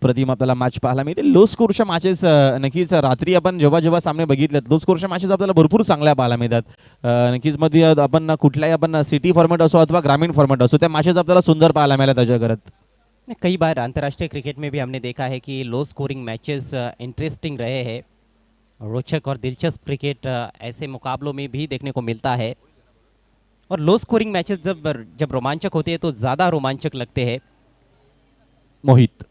प्रतिम आपल्याला मॅच पाहायला मिळते. लो स्कोरच्या मॅचेस नक्कीच रात्री आपण जेव्हा सामने बघितलेत लो स्कोरच्या मॅचेस आपल्याला भरपूर चांगल्या पाहायला मिळतात. नक्कीच मध्ये आपण कुठल्याही आपण सिटी फॉर्मॅट असो अथवा ग्रामीण फॉर्मॅट असो त्या मॅचेस आपल्याला सुंदर पाहायला मिळाल्या त्याच्या करत. कई बार अंतर्राष्ट्रीय क्रिकेट में भी हमने देखा है कि लो स्कोरिंग मैचेस इंटरेस्टिंग रहे हैं। रोचक और दिलचस्प क्रिकेट ऐसे मुकाबलों में भी देखने को मिलता है। और लो स्कोरिंग मैचेस जब रोमांचक होते हैं तो ज़्यादा रोमांचक लगते हैं। मोहित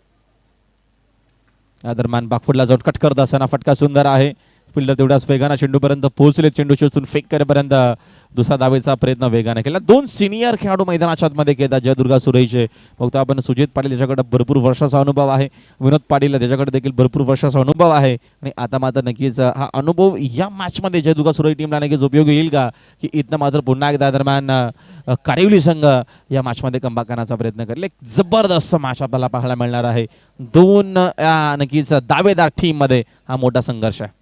या दरम्यान बागफुटला जाऊन कट करत असताना फटका सुंदर आहे. फिल्डर तेवढ्याच वेगाने चेंडूपर्यंत पोहोचले. चेंडू शोधून फेक करेपर्यंत दुसरा धावेचा प्रयत्न वेगाने केला. दोन सिनियर खेळाडू मैदानाच्या आतमध्ये खेळतात. जयदुर्गा सुरईचे बघतो आपण. सुजित पाटील याच्याकडे भरपूर वर्षाचा अनुभव आहे. विनोद पाटील त्याच्याकडे देखील भरपूर वर्षाचा अनुभव आहे. आणि आता मात्र नक्कीच हा अनुभव या मॅचमध्ये जयदुर्गा सुरई टीमला नक्कीच उपयोगी येईल का, की इथनं मात्र पुन्हा एकदा दरम्यान कारिवली संघ या मॅचमध्ये कमबॅक करण्याचा प्रयत्न करेल. एक जबरदस्त मॅच आपल्याला पाहायला मिळणार आहे. दोन नक्कीच दावेदार टीम मध्ये हा मोठा संघर्ष आहे.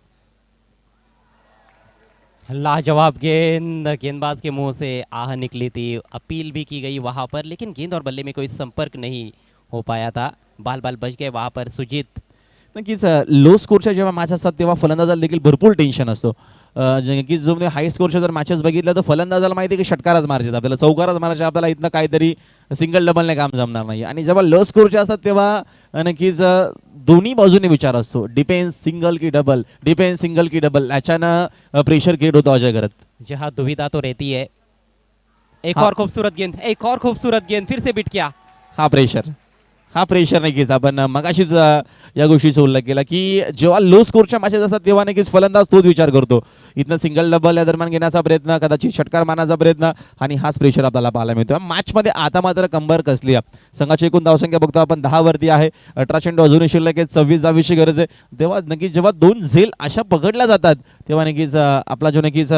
लाजवाब गेंद गेंदबाज के मुंह से आह निकली थी। अपील भी की गई वहां पर, लेकिन गेंद और बल्ले में कोई संपर्क नहीं हो पाया था। बाल बच गए वहां पर सुजीत। नक्कीच लो स्कोरच्या जेव्हा मॅच असतात तेव्हा फलंदाजाला देखील भरपूर टेन्शन असतो. की जो हाय स्कोरच्या जर मॅचेस बघितल्या तर फलंदाजाला माहिती आहे की षटकारच मारायचे, आपल्याला चौकाराच मारायचे, आपल्याला इथनं काहीतरी सिंगल डबलने काम जमणार नाही. आणि जेव्हा लो स्कोरचे असतात तेव्हा नक्कीच दोन्ही बाजूने विचार असतो. डिफेन्स सिंगल की डबल, डिफेन्स सिंगल की डबल, याच्यानं प्रेशर क्रिएट होतो अजय करत. जहाँ दुविधा तो रहती है। एक और खूबसूरत गेंद, एक और खूबसूरत गेंद, फिर से बिट किया। हा प्रेशर नक्कीच आपण मगाशीच या गोष्टीचा उल्लेख केला की जेव्हा लो स्कोरच्या मॅचेस असतात तेव्हा नक्कीच फलंदाज तोच विचार करतो, इथनं सिंगल डबल या दरम्यान घेण्याचा प्रयत्न, कदाचित षटकार मारण्याचा प्रयत्न, आणि हाच प्रेशर आपल्याला पाहायला मिळतो मॅचमध्ये. आता मात्र कंबर कसली आहे, संघाची एकूण धावसंख्या बघतो आपण 10 वरती आहे, 18 चेंडू अजूनही शिल्लक आहेत, 26 धावीची गरज आहे. तेव्हा नक्कीच जेव्हा दोन झेल अशा पकडल्या जातात तेव्हा नक्कीच आपला जो नक्कीच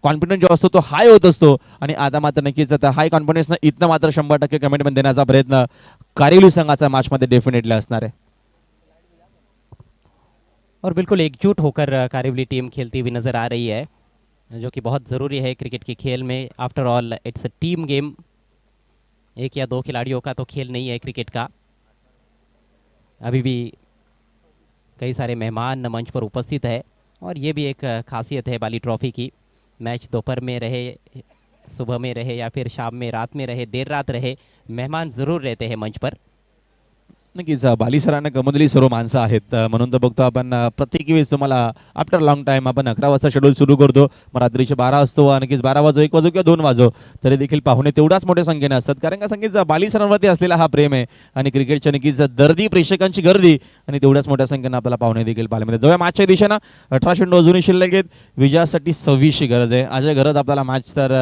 कॉन्फिडन्स जो असतो तो हाय होत असतो. आणि आता मात्र नक्कीच आता हाय कॉन्फिडन्सनं इथनं मात्र 100% कमिटमेंट देण्याचा प्रयत्न कारिवली संघाचा मॅचमध्ये डेफिनेटली असणार है. और बिल्कुल एकजुट होकर कारिवली टीम खेलती हुई नज़र आ रही है, जो कि बहुत ज़रूरी है क्रिकेट के खेल में. After all it's a team game, एक या दो खिलाड़ियों का तो खेल नहीं है क्रिकेट का. अभी भी कई सारे मेहमान मंच पर उपस्थित है और ये भी एक खासियत है बाली ट्रॉफी की. मैच दोपहर में रहे, सुबह में रहे या फिर शाम में, रात में रहे, देर रात रहे, मेहमान ज़रूर रहते हैं मंच पर. नक्कीच बाली सरांना गमदली सर्व माणसं आहेत, म्हणून तर बघतो आपण प्रत्येक वेळेस तुम्हाला आफ्टर लॉंग टाइम आपण 11 वाजता शेड्यूल सुरू करतो, मग रात्रीचे 12 असतो, नक्कीच 12 वाजो, 1 वाजो किंवा 2 वाजो, तरी देखील पाहुणे तेवढ्याच मोठ्या संख्येने असतात, कारण का संख्येचा बाली सरांवरती असलेला हा प्रेम आहे आणि क्रिकेटच्या नक्कीच दर्दी प्रेक्षकांची गर्दी आणि तेवढ्याच मोठ्या संख्येने आपल्याला पाहुणे देखील पाहायला मिळतात. जेव्हा मॅचच्या दिशेनं 18 चेंडू अजूनही शिल्लक आहेत, विजयासाठी 26ची गरज आहे. अशा घरात आपल्याला मॅच तर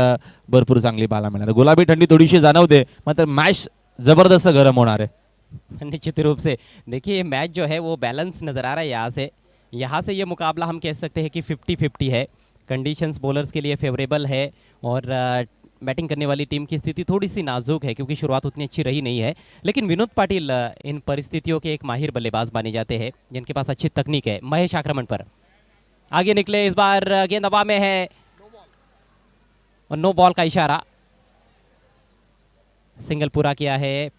भरपूर चांगली पाहायला मिळणार. गुलाबी थंडी थोडीशी जाणवते, मात्र मॅच जबरदस्त गरम होणार आहे. निश्चित रूप से देखिए, ये मैच जो है वो बैलेंस नज़र आ रहा है. यहाँ से ये मुकाबला हम कह सकते हैं कि 50-50 है. कंडीशंस बॉलर्स के लिए फेवरेबल है और बैटिंग करने वाली टीम की स्थिति थोड़ी सी नाजुक है क्योंकि शुरुआत उतनी अच्छी रही नहीं है. लेकिन विनोद पाटिल इन परिस्थितियों के एक माहिर बल्लेबाज माने जाते हैं, जिनके पास अच्छी तकनीक है. महेश आक्रमण पर आगे निकले, इस बार गेंद हवा में है और नो बॉल का इशारा. सिंगल पूरा किया है,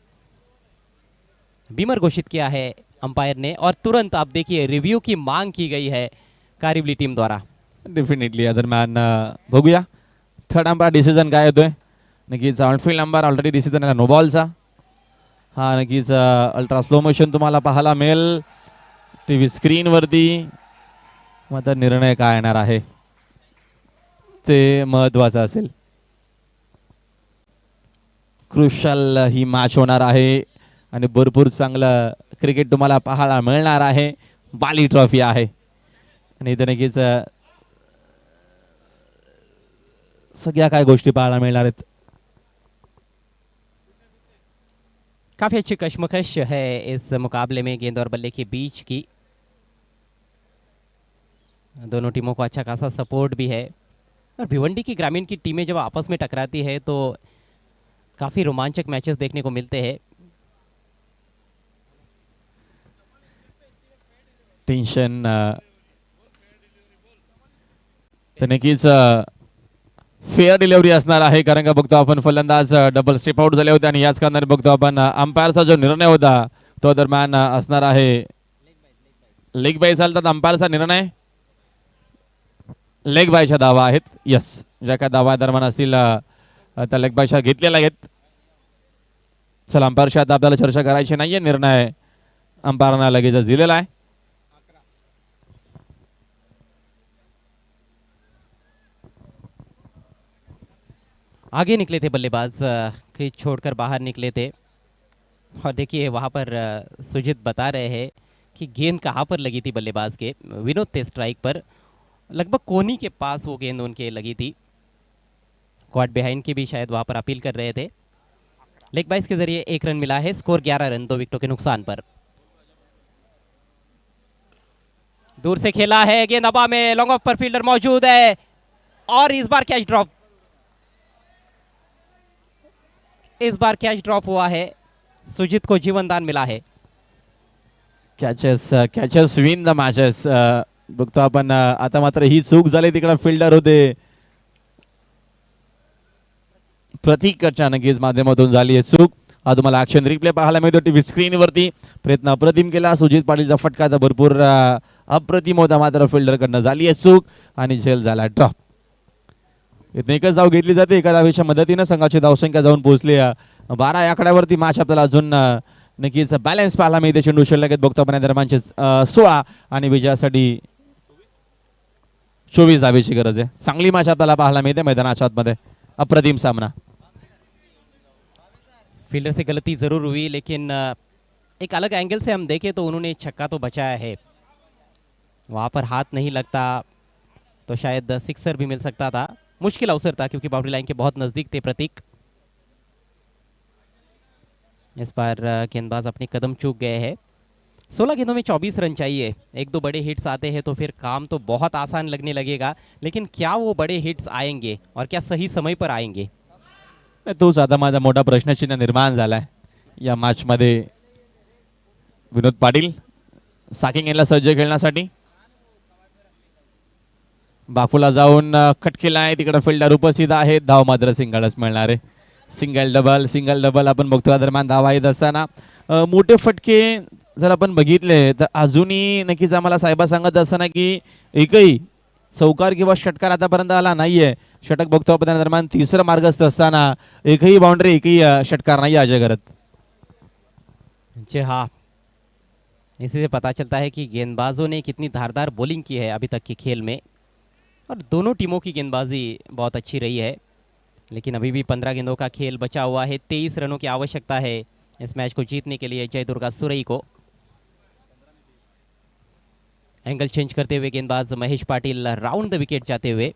बीमर घोषित किया है अंपायर ने, और तुरंत आप देखिए रिव्यू की मांग की गई है कारिवली टीम द्वारा. डेफिनेटली या दरम्यान बघूया थर्ड अंपायर डिसिजन काय येतोय. नक्कीच ऑनफिल्ड अंपायर ऑलरेडी डिसिजन आहे नो बॉलचा. हा नक्कीच अल्ट्रा स्लो मोशन तुम्हाला पाहायला मिळेल टीव्ही स्क्रीनवरती. मात्र निर्णय काय येणार आहे ते महत्वाचं असेल. क्रुशल ही मॅच होणार आहे आणि भरपूर चांगलं क्रिकेट तुम्हाला पाहायला मिळणार आहे. बाली ट्रॉफी आहे आणि इथे नक्कीच सगळ्या काय गोष्टी पाहायला मिळणार आहेत. काफ़ी अच्छी कश्मकश है इस मुकाबले में गेंद और बल्ले के बीच की. दोनों टीमों को अच्छा खासा सपोर्ट भी है और भिवंडी की ग्रामीण की टीमें जब आपस में टकराती है तो काफ़ी रोमांचक मैचेस देखने को मिलते हैं. टेन्शन तर नक्कीच फेअर डिलिव्हरी असणार आहे, कारण का बघतो आपण फलंदाज डबल स्टेप आउट झाले होते आणि याच कारणाने बघतो आपण अंपायरचा जो निर्णय होता तो दरम्यान असणार आहे लेग बाय. चालतात अंपायरचा निर्णय लेग बायच्या धावा आहेत. यस, ज्या काय धावा दरम्यान असतील त्या लेग बायच्या घेतलेल्या आहेत. चला, अंपायरशी आता आपल्याला चर्चा करायची नाहीये, निर्णय अंपायरना लगेचच दिलेला आहे. आगे निकले थे बल्लेबाज, क्रीज छोड़कर बाहर निकले थे और देखिए वहाँ पर सुजीत बता रहे हैं कि गेंद कहाँ पर लगी थी बल्लेबाज के. विनोद थे स्ट्राइक पर, लगभग कोहनी के पास वो गेंद उनके लगी थी. क्वाड बिहाइंड की भी शायद वहाँ पर अपील कर रहे थे. लेग बाइस के जरिए 1 रन मिला है. स्कोर 11 रन 2 विकेटों के नुकसान पर. दूर से खेला है, गेंद हवा में, लॉन्ग ऑफ पर फील्डर मौजूद है और इस बार कैच ड्रॉप. इस बार कैच ड्रॉप हुआ है, सुजीत को जीवन दान मिला है. Catches win the matches. बघतो आपण आता मात्र ही चूक झाली, तिकडे फिल्डर होते प्रतीकच्या नक्कीच माध्यमातून झाली आहे चूक. हा तुम्हाला ऍक्शन रिप्ले पाहायला मिळतो टीव्ही स्क्रीनवरती. प्रयत्न अप्रतिम केला सुजित पाटीलचा फटका तर भरपूर अप्रतिम होता, मात्र फिल्डरकडनं झाली आहे चूक आणि झेल झाला ड्रॉप. इथे एकच धाव घेतली जाते, एका धावेच्या मदतीनं संघाची धावसंख्या जाऊन पोहोचली 12 या आकड्यावरती. मॅच आपल्याला अजून नक्कीच बॅलन्स पाहायला मिळते. चेंडू शिल्लक आहेत बघतो आपण दरम्यानचे 16 आणि विजयासाठी 24 धावेची गरज आहे. चांगली मॅच आपल्याला पाहायला मिळते मैदानाच्या आतमध्ये, अप्रतिम सामना. फील्डर से गलती ज़रूर हुई, लेकिन एक अलग एंगल से हम देखें तो उन्होंने छक्का तो बचाया है। वहाँ पर हाथ नहीं लगता तो शायद सिक्सर भी मिल सकता था। मुश्किल अवसर था क्योंकि बाउंड्री लाइन के बहुत नज़दीक थे प्रतीक। इस बार गेंदबाज अपने कदम चूक गए हैं। 16 गेंदों में 24 रन चाहिए। एक दो बड़े हिट्स आते हैं तो फिर काम तो बहुत आसान लगने लगेगा, लेकिन क्या वो बड़े हिट्स आएंगे और क्या सही समय पर आएंगे? तोच आता माझा मोठा प्रश्नचिन्ह निर्माण झालाय या मॅचमध्ये. विनोद पाटील साकिंग यांना सज्ज खेळण्यासाठी बाफूला जाऊन कट केला आहे. तिकडे फिल्डर उपस्थित आहेत. धाव मात्र सिंगलच मिळणार आहे. सिंगल डबल आपण बघतो. या दरम्यान धावा येत असताना मोठे फटके जर आपण बघितले तर अजूनही नक्कीच आम्हाला साहेबा सांगत असताना की एकही चौकार किंवा षटकार आतापर्यंत आला नाहीये. षटक बघतो आपण त्या दरम्यान तिसरं मार्गस्थ असताना एकही बाउंड्री एकही षटकार नाही अजय करत. जी हाँ, इसी से पता चलता है कि गेंदबाजों ने कितनी धारदार बॉलिंग की है अभी तक के खेल में, और दोनों टीमों की गेंदबाजी बहुत अच्छी रही है। लेकिन अभी भी 15 गेंदों का खेल बचा हुआ है। 23 रनों की आवश्यकता है इस मैच को जीतने के लिए जय दुर्गा सुरई को। एंगल चेंज करते हुए गेंदबाज Mahesh Patil round the wicket जाते हुए।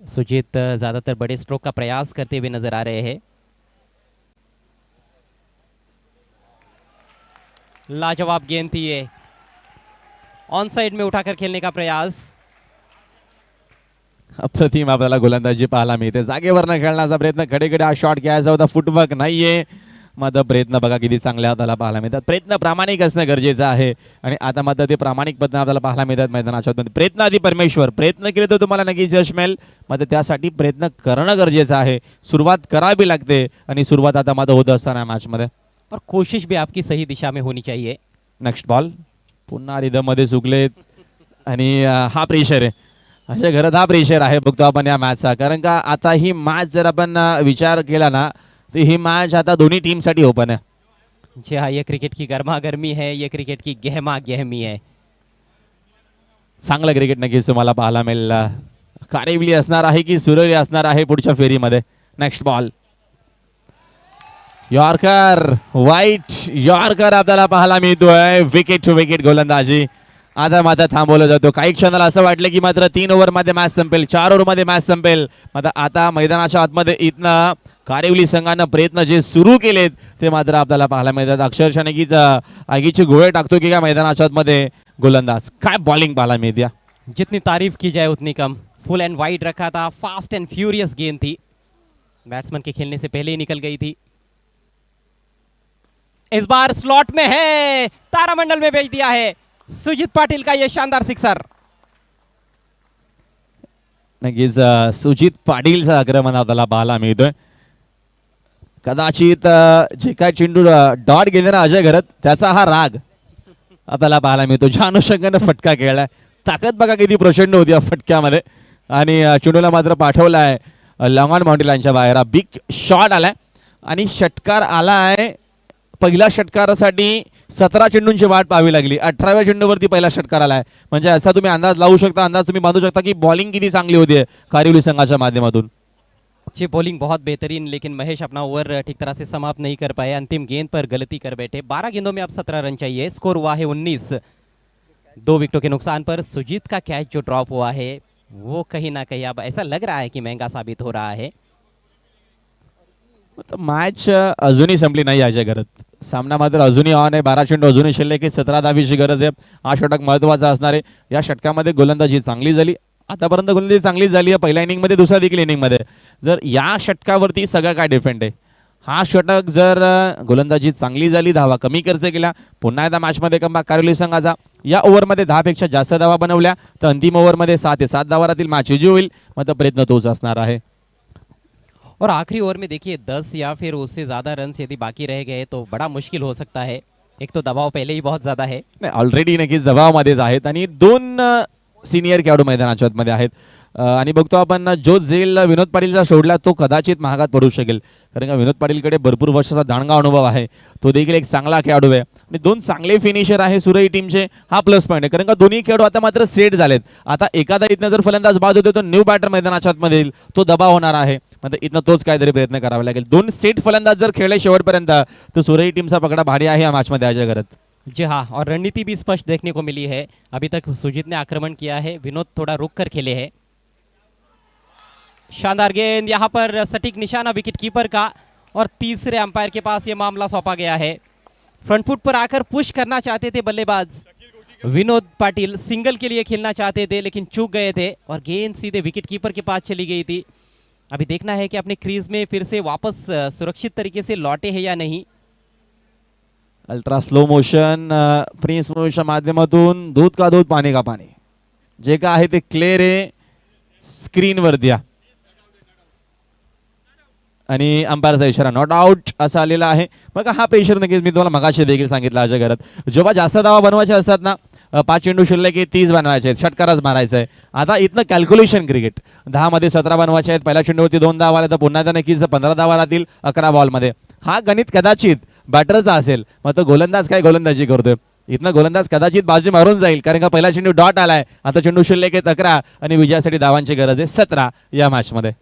सुजीत ज्यादातर बड़े स्ट्रोक का प्रयास करते हुए नजर आ रहे हैं। लाजवाब गेंद थी ये, ऑन साइड में उठाकर खेलने का प्रयास। अप्रतिम आपल्याला गोलंदाजी पाहायला मिळते. जागेवरनं खेळण्याचा प्रयत्न, कडे हा शॉट घ्यायचा होता, फुटवर्क नाहीये. मात्र प्रयत्न बघा किती चांगले आपल्याला पाहायला मिळतात. प्रयत्न प्रामाणिक असणं गरजेचं आहे आणि आता मात्र ते प्रामाणिक पद्धतीने आपल्याला पाहायला मिळतात मैदानाच्या आतमध्ये. प्रयत्न आधी परमेश्वर, प्रयत्न केले तर तुम्हाला नक्की यश मिळेल. मात्र त्यासाठी प्रयत्न करणं गरजेचं आहे. सुरुवात करावी लागते आणि सुरुवात आता मात्र होत असताना मॅचमध्ये. और कोशिश भी आपकी सही दिशा में होनी चाहिए। नेक्स्ट बॉल पुन्हा रिदम मध्ये चुकलेत आणि हा प्रेशर आहे. अशा घरात हा प्रेशर आहे बघतो आपण या मॅचचा. कारण का आता ही मॅच जर आपण विचार केला ना तर ही मॅच आता दोन्ही टीम साठी ओपन आहे. जी हाँ, ये क्रिकेट की गर्मा गर्मी है, ये क्रिकेट की गहमा गहमी है। चांगलं क्रिकेट नक्कीच तुम्हाला पाहायला मिळेल. कारेवली असणार आहे की सुरेली असणार आहे पुढच्या फेरीमध्ये. Next ball yorker, white yorker आपल्याला पाहायला मिळतोय. विकेट टू विकेट गोलंदाजी आता मात्र थांबवलं जातो. काही क्षणाला असं वाटलं की मात्र 3 ओव्हरमध्ये मॅच संपेल, 4 ओव्हरमध्ये मॅच संपेल. मात्र आता मैदानाच्या आतमध्ये इथनं कारेवली संघानं प्रयत्न जे सुरू केलेत ते मात्र आपल्याला पाहायला मिळतात. अक्षरशः नक्कीच आगीचे गोळे टाकतो की काय मैदानाच्या आतमध्ये गोलंदाज. काय बॉलिंग पाहायला मिळते. जितनी तारीफ की जाए उतनी कम। फुल एंड वाइड रखा था, फास्ट एंड फ्यूरियस गेंद थी, बैट्समैन के खेलने से पहले ही निकल गई थी। इस बार स्लॉट में है, तारामंडल में भेज दिया है सुजीत पाटिल का यह शानदार सिक्सर। नक्कीच सुजित पाटीलचं आक्रमण आपल्याला पाहायला मिळतोय. कदाचित जे काय चेंडू डॉट गेले ना अजय घरत त्याचा हा राग आपल्याला पाहायला मिळतो. ज्या अनुषंगाने फटका खेळलाय, ताकद बघा किती प्रचंड होती या फटक्यामध्ये. आणि चेंडूला मात्र पाठवलाय लॉंग ऑन बाउंड्री लाईनच्या बाहेर. बिग शॉट आलाय आणि षटकार आलाय. पहिल्या षटकारासाठी 17 चेंडूंची वाट पाहावी लागली. 18व्या चेंडूवरती पहिला षटकार आलाय. म्हणजे असा तुम्ही अंदाज लावू शकता, अंदाज तुम्ही बांधू शकता की बॉलिंग किती चांगली होती कारिवली संघाच्या माध्यमातून. जी बॉलिंग बहुत बेहतरीन, लेकिन महेश अपना ओवर ठीक तरह से समाप्त नहीं कर पाए। अंतिम गेंद पर गलती कर बैठे। 12 गेंदों में अब 17 रन चाहिए। स्कोर हुआ है 19। 2 विकेटों के नुकसान पर सुजीत का कैच जो ड्रॉप हुआ है वो कहीं ना कहीं अब ऐसा लग रहा है कि महंगा साबित हो रहा है। मॅच अजूनही संपली नाही अजय घरत. सामना मात्र अजूनही ऑन आहे. 12 चेंडू अजूनही शिल्लक आहे. 17 धावीची गरज आहे. हा षटक महत्वाचा असणार आहे. या षटकामध्ये गोलंदाजी चांगली झाली. आतापर्यंत गोलंदाजी चांगली झाली आहे. पहिल्या इनिंगमध्ये, दुसऱ्या देखील इनिंगमध्ये. जर या षटकावरती सगळं काय डिपेंड आहे. हा षटक जर गोलंदाजी चांगली झाली, धावा कमी खर्च केला, पुन्हा एकदा मॅचमध्ये कमबॅक कारिवली संघाचा. या ओव्हरमध्ये 10 पेक्षा जास्त धावा बनवल्या तर अंतिम ओव्हरमध्ये 6 ते 7 धावा राहतील. मॅच विजयी होईल. मात्र प्रयत्न तोच असणार आहे. और आखिरी ओवर में देखिए 10 या फिर उससे ज़्यादा रन्स यदि बाकी रह गए तो बड़ा मुश्किल हो सकता है। एक तो दबाव पहले ही बहुत ज़्यादा है। ऑलरेडी नक्कीच दबावामध्येच आहेत आणि 2 सिनियर खेळाडू मैदानाच्या आतमध्ये आहेत. आणि बघतो आपण जो झेल विनोद पाटीलचा सोडला तो कदाचित महागात पडू शकेल, कारण का विनोद पाटीलकडे भरपूर वर्षाचा दांडगा अनुभव आहे, तो देखील एक चांगला खेळाडू आहे आणि दोन चांगले फिनिशर आहे सुरई टीमचे, हा प्लस पॉईंट आहे. कारण का दोन्ही खेळाडू आता मात्र सेट झालेत. आता एखादा इथनं जर फलंदाज बाद होतो तर न्यू बॅटर मैदानाच्या आतमध्ये येईल, तो दबाव होणार आहे, म्हणजे इथनं तोच काहीतरी प्रयत्न करावा लागेल. दोन सेट फलंदाज जर खेळले शेवटपर्यंत तर सुरई टीमचा पकडा भारी आहे या मॅचमध्ये अजय घरत. जी हाँ, और रणनीति भी स्पष्ट देखने को मिली है. अभी तक सुजीत ने आक्रमण किया है, विनोद थोड़ा रुक कर खेले हैं. शानदार गेंद, यहाँ पर सटीक निशाना विकेट कीपर का और तीसरे अंपायर के पास ये मामला सौंपा गया है. फ्रंट फुट पर आकर पुश करना चाहते थे बल्लेबाज विनोद पाटिल, सिंगल के लिए खेलना चाहते थे लेकिन चूक गए थे और गेंद सीधे विकेट कीपर के पास चली गई थी. अभी देखना है कि अपने क्रीज में फिर से वापस सुरक्षित तरीके से लौटे हैं या नहीं. अल्ट्रा स्लो मोशन प्रिन्स मूवीच्या माध्यमातून दूध का दूध पाणी का पाणी जे का आहे ते क्लिअर आहे स्क्रीनवर द्या आणि अंपायरचा इशारा नॉट आउट असा आलेला आहे. बघा हा पेशर नक्कीच मी तुम्हाला मगाशी देखील सांगितलं अजय घरात, जेव्हा जास्त धावा बनवायचे असतात ना 5 चेंडू शिल्लक की 30 बनवायचे आहेत, षटकारच मारायचा आहे. आता इथनं कॅल्क्युलेशन क्रिकेट 10 मध्ये 17 बनवायचे आहेत, पहिल्या चेंडूवरती 2 धावा आल्या तर पुन्हा त्या नक्कीच 15 धावा राहतील 11 बॉलमध्ये. हा गणित कदाचित बॅटरचा असेल, मग तो गोलंदाज काय गोलंदाजी करतोय, इथनं गोलंदाज कदाचित बाजू मारून जाईल कारण का पहिला चेंडू डॉट आलाय. आता चेंडू शिल्लक आहेत 11 आणि विजयासाठी धावांची गरज आहे 17 या मॅचमध्ये.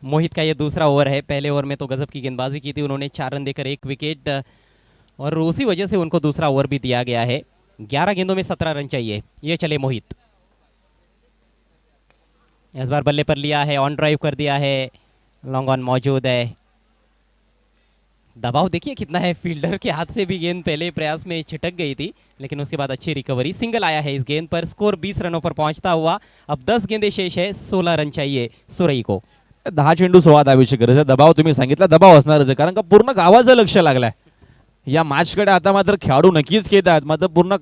मोहित का ये दूसरा ओवर है. पहले ओवर में तो गजब की गेंदबाजी की थी उन्होंने, 4 रन देकर 1 विकेट और उसी वजह से उनको दूसरा ओवर भी दिया गया है. 11 गेंदों में 17 रन चाहिए. ये चले मोहित, इस बार बल्ले पर लिया है, ऑन ड्राइव कर दिया है, लॉन्ग ऑन मौजूद है. दबाव देखिए कितना है, फील्डर के हाथ से भी गेंद पहले प्रयास में छिटक गई थी लेकिन उसके बाद अच्छी रिकवरी. सिंगल आया है इस गेंद पर, स्कोर 20 रनों पर पहुंचता हुआ. अब 10 गेंदें शेष है, 16 रन चाहिए सुरई को. 10 चेंडू 16 धावेची गरज आहे. दबाव तुम्ही सांगितला, दबाव असणारच आहे कारण का पूर्ण गावाचं लक्ष लागलंय या मॅचकडे. आता मात्र खेळाडू नक्कीच खेळत आहेत, मात्र पूर्ण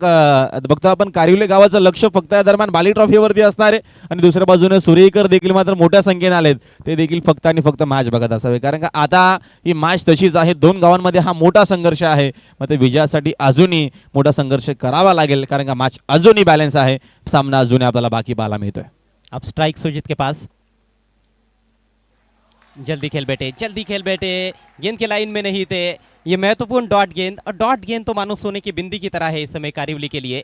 बघतो आपण कारिवले गावाचं लक्ष फक्त या दरम्यान बाली ट्रॉफीवरती असणार आहे आणि दुसऱ्या बाजूने सुरेकर देखील मात्र मोठ्या संख्येने आलेत, ते देखील फक्त आणि फक्त मॅच बघत असावे कारण का आता ही मॅच तशीच आहे. 2 गावांमध्ये हा मोठा संघर्ष आहे, मग ते विजयासाठी अजूनही मोठा संघर्ष करावा लागेल कारण का मॅच अजूनही बॅलन्स आहे, सामना अजूनही आपल्याला बाकी पाहायला मिळतोय. अब स्ट्राइक सुजीत के पास. जल्दी खेल बेटे, जल्दी खेल बेटे, गेंद के लाइन में नहीं थे. ये महत्वपूर्ण डॉट गेंद, और डॉट गेंद तो मानो सोने की बिंदी की तरह है इस समय कारिवली के लिए.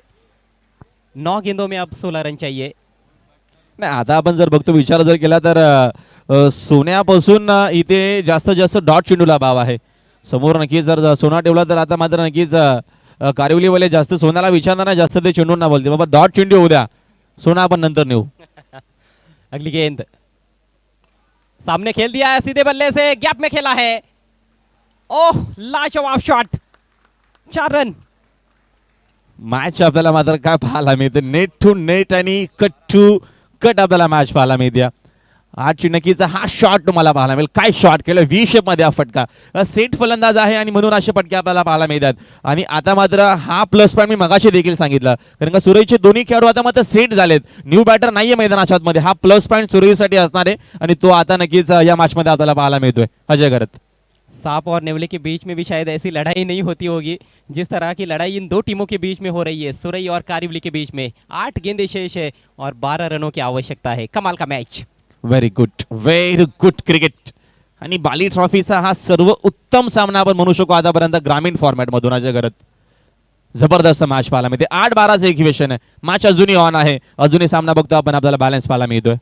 9 गेंदों में अब 16 रन चाहिए. नाही आता आपण जर बघतो विचार जर केला तर सोन्यापासून इथे जास्त जास्त डॉट चेंडूला भाव आहे. समोर नक्कीच जर सोना ठेवला तर आता मात्र नक्कीच कारिवलीवाले जास्त सोन्याला विचारणार नाही, जास्त ते चेंडूंना बोलते बाबा डॉट चेंडू होऊ द्या, सोना आपण नंतर नेऊ. अगली गेंद सामने खेल दिया है, सीधे बल्ले से गैप में खेला है. ओह लाजवाब शॉट, 4 रन. मॅच आपल्याला मात्र काय पाहायला मिळते, नेट टू नेट आणि कट टू कट आपल्याला मॅच पाहायला मिळते. आजची नक्कीचा हा शॉट तुम्हाला पाहायला मिळेल. काय शॉट केलं, व्ही शेप मध्ये हा फटका, सेट फलंदाज आहे आणि म्हणून असे फटके आपल्याला पाहायला मिळतात. आणि आता मात्र हा प्लस पॉईंट मी मगाशी देखील सांगितलं कारण का सुरईचे दोन्ही खेळाडू आता मात्र सेट झालेत, न्यू बॅटर नाहीये मैदानाच्या आतमध्ये. हा प्लस पॉईंट सुरईसाठी असणार आहे आणि तो आता नक्कीच या मॅच मध्ये आपल्याला पाहायला मिळतोय अजय घरत. सांप और नेवले के बीच में भी शायद ऐसी लड़ाई नहीं होती होगी जिस तरह की लड़ाई इन 2 टीमों के बीच में हो रही है, सुरई और कारिवली के बीच में. 8 गेंदें शेष है और 12 रनों की आवश्यकता है. कमाल का मैच. व्हेरी गुड क्रिकेट आणि बाली ट्रॉफीचा हा सर्व उत्तम सामना आपण म्हणू शकतो आतापर्यंत ग्रामीण फॉर्मॅट मधून अजय घरत. जबरदस्त मॅच पाहायला मिळते. 8-12चं इक्वेशन आहे, मॅच अजूनही ऑन आहे, अजूनही सामना बघतो आपण, आपल्याला बॅलन्स पाहायला मिळतोय.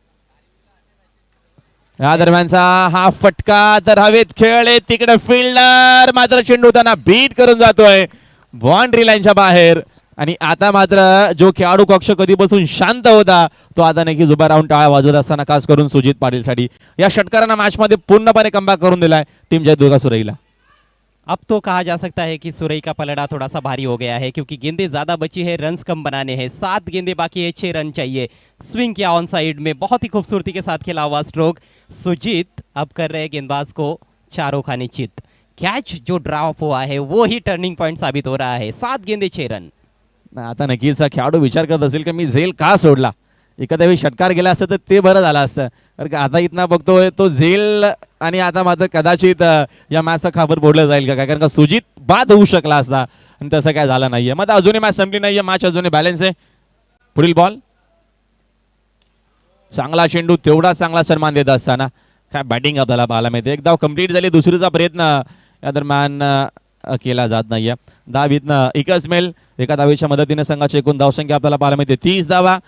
या दरम्यानचा हा फटका तर हवेत खेळले, तिकडे फिल्डर मात्र चेंडू त्यांना बीट करून जातोय बाउंड्री लाईनच्या बाहेर. आणि आता मात्र जो खेळाडू कक्ष कधीपासून शांत होता तो आता नक्कीच उभा राहून टाळ्या वाजवत असताना खास करून सुजित पाटीलसाठी या षटकारांना मॅच मध्ये पूर्णपणे कमबॅक करून दिलाय टीम जयदुर्गा सुरईला. अब तो कहा जा सकता है कि सुरई का पलड़ा थोड़ा सा भारी हो गया है क्योंकि गेंदें ज्यादा बची है, रन्स कम बनाने हैं. 7 गेंदें बाकी है, 6 रन चाहिए. स्विंग किया ऑन साइड में, बहुत ही खूबसूरती के साथ खेला हुआ स्ट्रोक. सुजीत अब कर रहे गेंदबाज को चारों खाने चित. कैच जो ड्रॉप हुआ है वो ही टर्निंग पॉइंट साबित हो रहा है. 7 गेंदें 6 रन. आता नक्कीच खेळाडू विचार करत असेल की मी झेल का सोडला, एखाद्या वेळी षटकार गेला असतं तर ते बरं झालं असतं. कारण का आता इथनं बघतोय तो झेल आणि आता मात्र कदाचित या मॅचचा खाबर बोललं जाईल का काय, कारण का सुजित बाद होऊ शकला असता आणि तसं काय झालं नाहीये. मग अजूनही मॅच संपली नाहीये, मॅच अजूनही बॅलन्स आहे. पुढील बॉल चांगला चेंडू तेवढा चांगला सन्मान देत असताना काय बॅटिंग आपल्याला पाहायला मिळते. एक धाव कंप्लीट झाली, दुसरीचा प्रयत्न या दरम्यान केला जात नाहीये. धावीतनं एकच मेल, एका धावेच्या मदतीने संघाची एकूण धावसंख्या आपल्याला पाहायला मिळते 30 धावा,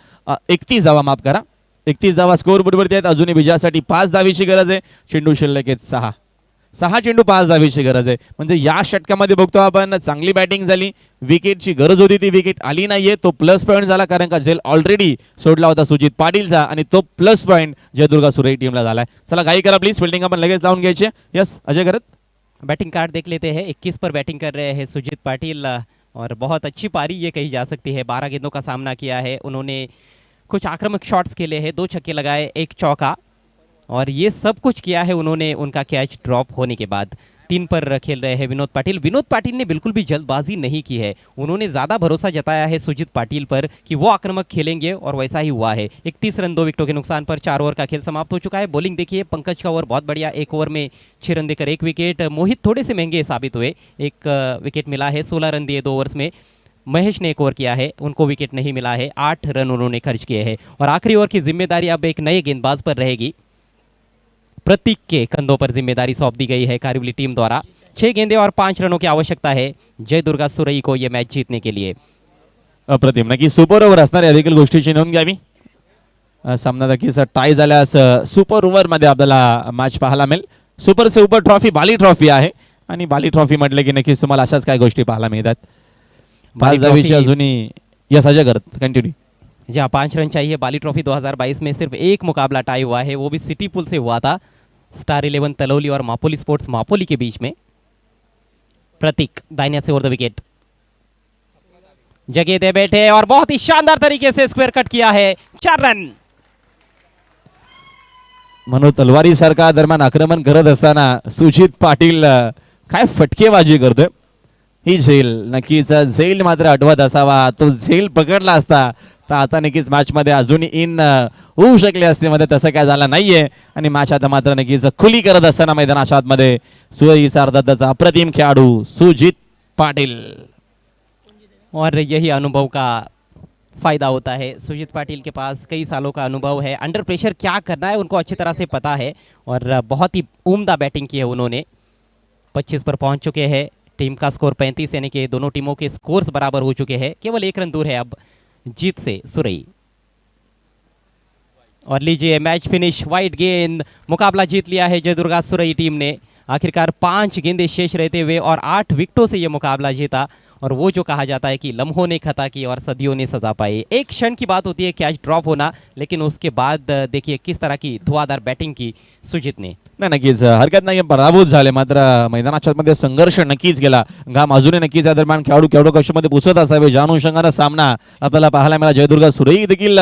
31 धावा माफ करा, 31 धावा स्कोर बोर्डवरती आहेत. अजूनही विजयासाठी 5 धावीची गरज आहे. चेंडू शिल्लक आहेत 6 चेंडू 5 धावीची गरज आहे. म्हणजे या षटकामध्ये बघतो आपण चांगली बॅटिंग झाली, विकेटची गरज होती, ती विकेट आली नाहीये. तो प्लस पॉईंट झाला कारण का झेल ऑलरेडी सोडला होता सुजित पाटीलचा आणि तो प्लस पॉईंट जयदुर्गा सुरई टीमला झालाय. चला गाई करा प्लीज, फिल्डिंग आपण लगेच लावून घ्यायची. यस अजय करत बैटिंग कार्ड देख लेते हैं. 21 पर बैटिंग कर रहे हैं सुजीत पाटिल और बहुत अच्छी पारी ये कही जा सकती है. 12 गेंदों का सामना किया है उन्होंने, कुछ आक्रामक शॉट्स खेले हैं, 2 छक्के लगाए, 1 चौका, और ये सब कुछ किया है उन्होंने उनका कैच ड्रॉप होने के बाद. 3 पर खेल रहे हैं विनोद पाटिल. विनोद पाटिल ने बिल्कुल भी जल्दबाजी नहीं की है. उन्होंने ज़्यादा भरोसा जताया है सुजीत पाटिल पर कि वो आक्रामक खेलेंगे और वैसा ही हुआ है. 31 रन 2 विकेटों के नुकसान पर 4 ओवर का खेल समाप्त हो चुका है. बॉलिंग देखिए, पंकज का ओवर बहुत बढ़िया, 1 ओवर में 6 रन देकर 1 विकेट. मोहित थोड़े से महंगे साबित हुए, 1 विकेट मिला है, 16 रन दिए 2 ओवर्स में. महेश ने 1 ओवर किया है, उनको विकेट नहीं मिला है, 8 रन उन्होंने खर्च किए हैं. और आखिरी ओवर की जिम्मेदारी अब एक नए गेंदबाज पर रहेगी. प्रतीक के कंधों पर जिम्मेदारी सौंप दी गई है कारिवली टीम द्वारा. 6 गेंदे और 5 रनों की आवश्यकता है जय दुर्गा सुरई को यह मैच जीतने के लिए. अप्रतिम, नक्की सुपर ओव्हर असणार या देखील गोष्टीची नोंद घ्यावी. सामना नक्कीच टाय झाल्यास सुपर ओव्हर मध्ये आपल्याला मॅच पाहायला मिळेल. सुपर से ऊपर ट्रॉफी बाली ट्रॉफी आहे आणि बाली ट्रॉफी म्हटलं की नक्कीच तुम्हाला अशाच काय गोष्टी पाहायला मिळतात. बाली ट्रॉफी अजूनही यस अजय करत कंटिन्यू. जहाँ 5 रन चाहिए. बाली ट्रॉफी 2022 में सिर्फ 1 मुकाबला टाई हुआ है, वो भी सिटी पुल से हुआ था, स्टार 11 तलौली और मापोली स्पोर्ट्स मापोली के बीच में. प्रतीक दाहिने से ओवर द विकेट, जगह दे बैठे और बहुत ही शानदार तरीके से स्क्वायर कट किया है. 4 रन. मनोज तलवारी सारखा दरम्यान आक्रमण करत असताना सुजित पाटील काय फटकेबाजी करतोय. ही झेल नक्कीच झेल मात्र आठवत असावा, तो झेल पकडला असता तर आता नक्कीच मॅच मध्ये अजूनही इन होऊ शकले असते, मध्ये तसं काय झालं नाहीये. आणि मॅच आता मात्र नक्कीच खुली करत असताना मैदानाच्या आतमध्ये सुरईचा अर्धाचा अप्रतिम खेळाडू सुजित पाटील. और यही अनुभव का फायदा होता है. सुजीत पाटिल के पास कई सालों का अनुभव है, अंडर प्रेशर क्या करना है उनको अच्छी तरह से पता है, और बहुत ही उम्दा बैटिंग की है उन्होंने. 25 पर पहुंच चुके हैं. टीम का स्कोर 35, यानी कि दोनों टीमों के स्कोर्स बराबर हो चुके हैं. केवल 1 रन दूर है अब जीत से सुरई. और लीजिए मैच फिनिश, वाइड गेंद, मुकाबला जीत लिया है जय दुर्गा सुरई टीम ने. आखिरकार 5 गेंदें शेष रहते हुए और 8 विकेटों से ये मुकाबला जीता. और वो जो कहा जाता है कि लम्हों ने खता की और सदियों ने सजा पाई. एक क्षण की बात होती है कैच ड्रॉप होना, लेकिन उसके बाद देखिए किस तरह की धुआंधार बैटिंग की सुजित ने. नाही नक्कीच हरकत नाही, पराभूत झाले मात्र मैदानाच्या मध्ये संघर्ष नक्कीच केला. घाम अजूनही नक्कीच या दरम्यान खेळाडू केवढं कक्षामध्ये पुसत असावे. ज्या अनुषंगाने सामना आपल्याला पाहायला मिळाला. जयदुर्गा सुरई देखील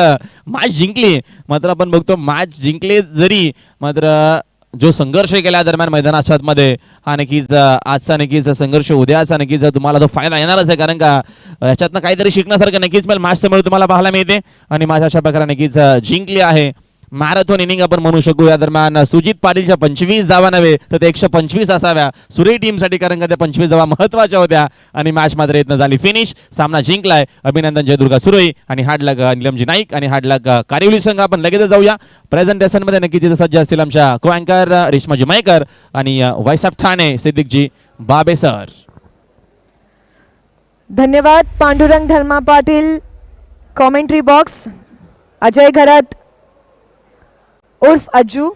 मॅच जिंकली, मात्र आपण बघतो मॅच जिंकले जरी मात्र जो संघर्ष केला दरम्यान मैदानाच्या आतमध्ये, हा नक्कीच आजचा नक्कीच संघर्ष, उद्याचा नक्कीच तुम्हाला तो फायदा येणारच आहे. कारण का याच्यातनं काहीतरी शिकण्यासारखं नक्कीच मॅच समोर तुम्हाला पाहायला मिळते. आणि मॅच अशा प्रकारे नक्कीच जिंकली आहे. मॅरेथॉन इनिंग आपण म्हणू शकू. या दरम्यान सुजित पाटीलच्या 25 धावा नव्हे तर ते 125 असाव्या सुरई टीमसाठी, कारण का त्या 25 धावा महत्वाच्या होत्या. आणि मॅच मात्र येत झाली फिनिश. सामना जिंकलाय. अभिनंदन जयदुर्गा सुरई आणि हार्डलक निलमजी नाईक आणि हार्डलक कारिवली संघ. आपण लगेच जाऊया प्रेझेंटेशन मध्ये. नक्कीच तिथे सज्ज असतील आमच्या को अँकर रेश्माजी मयेकर आणि वैसाब ठाणे सिद्दीकजी बाबे सर. धन्यवाद पांडुरंग धर्मा पाटील. कॉमेंट्री बॉक्स अजय घरत उर्फ अज्जू.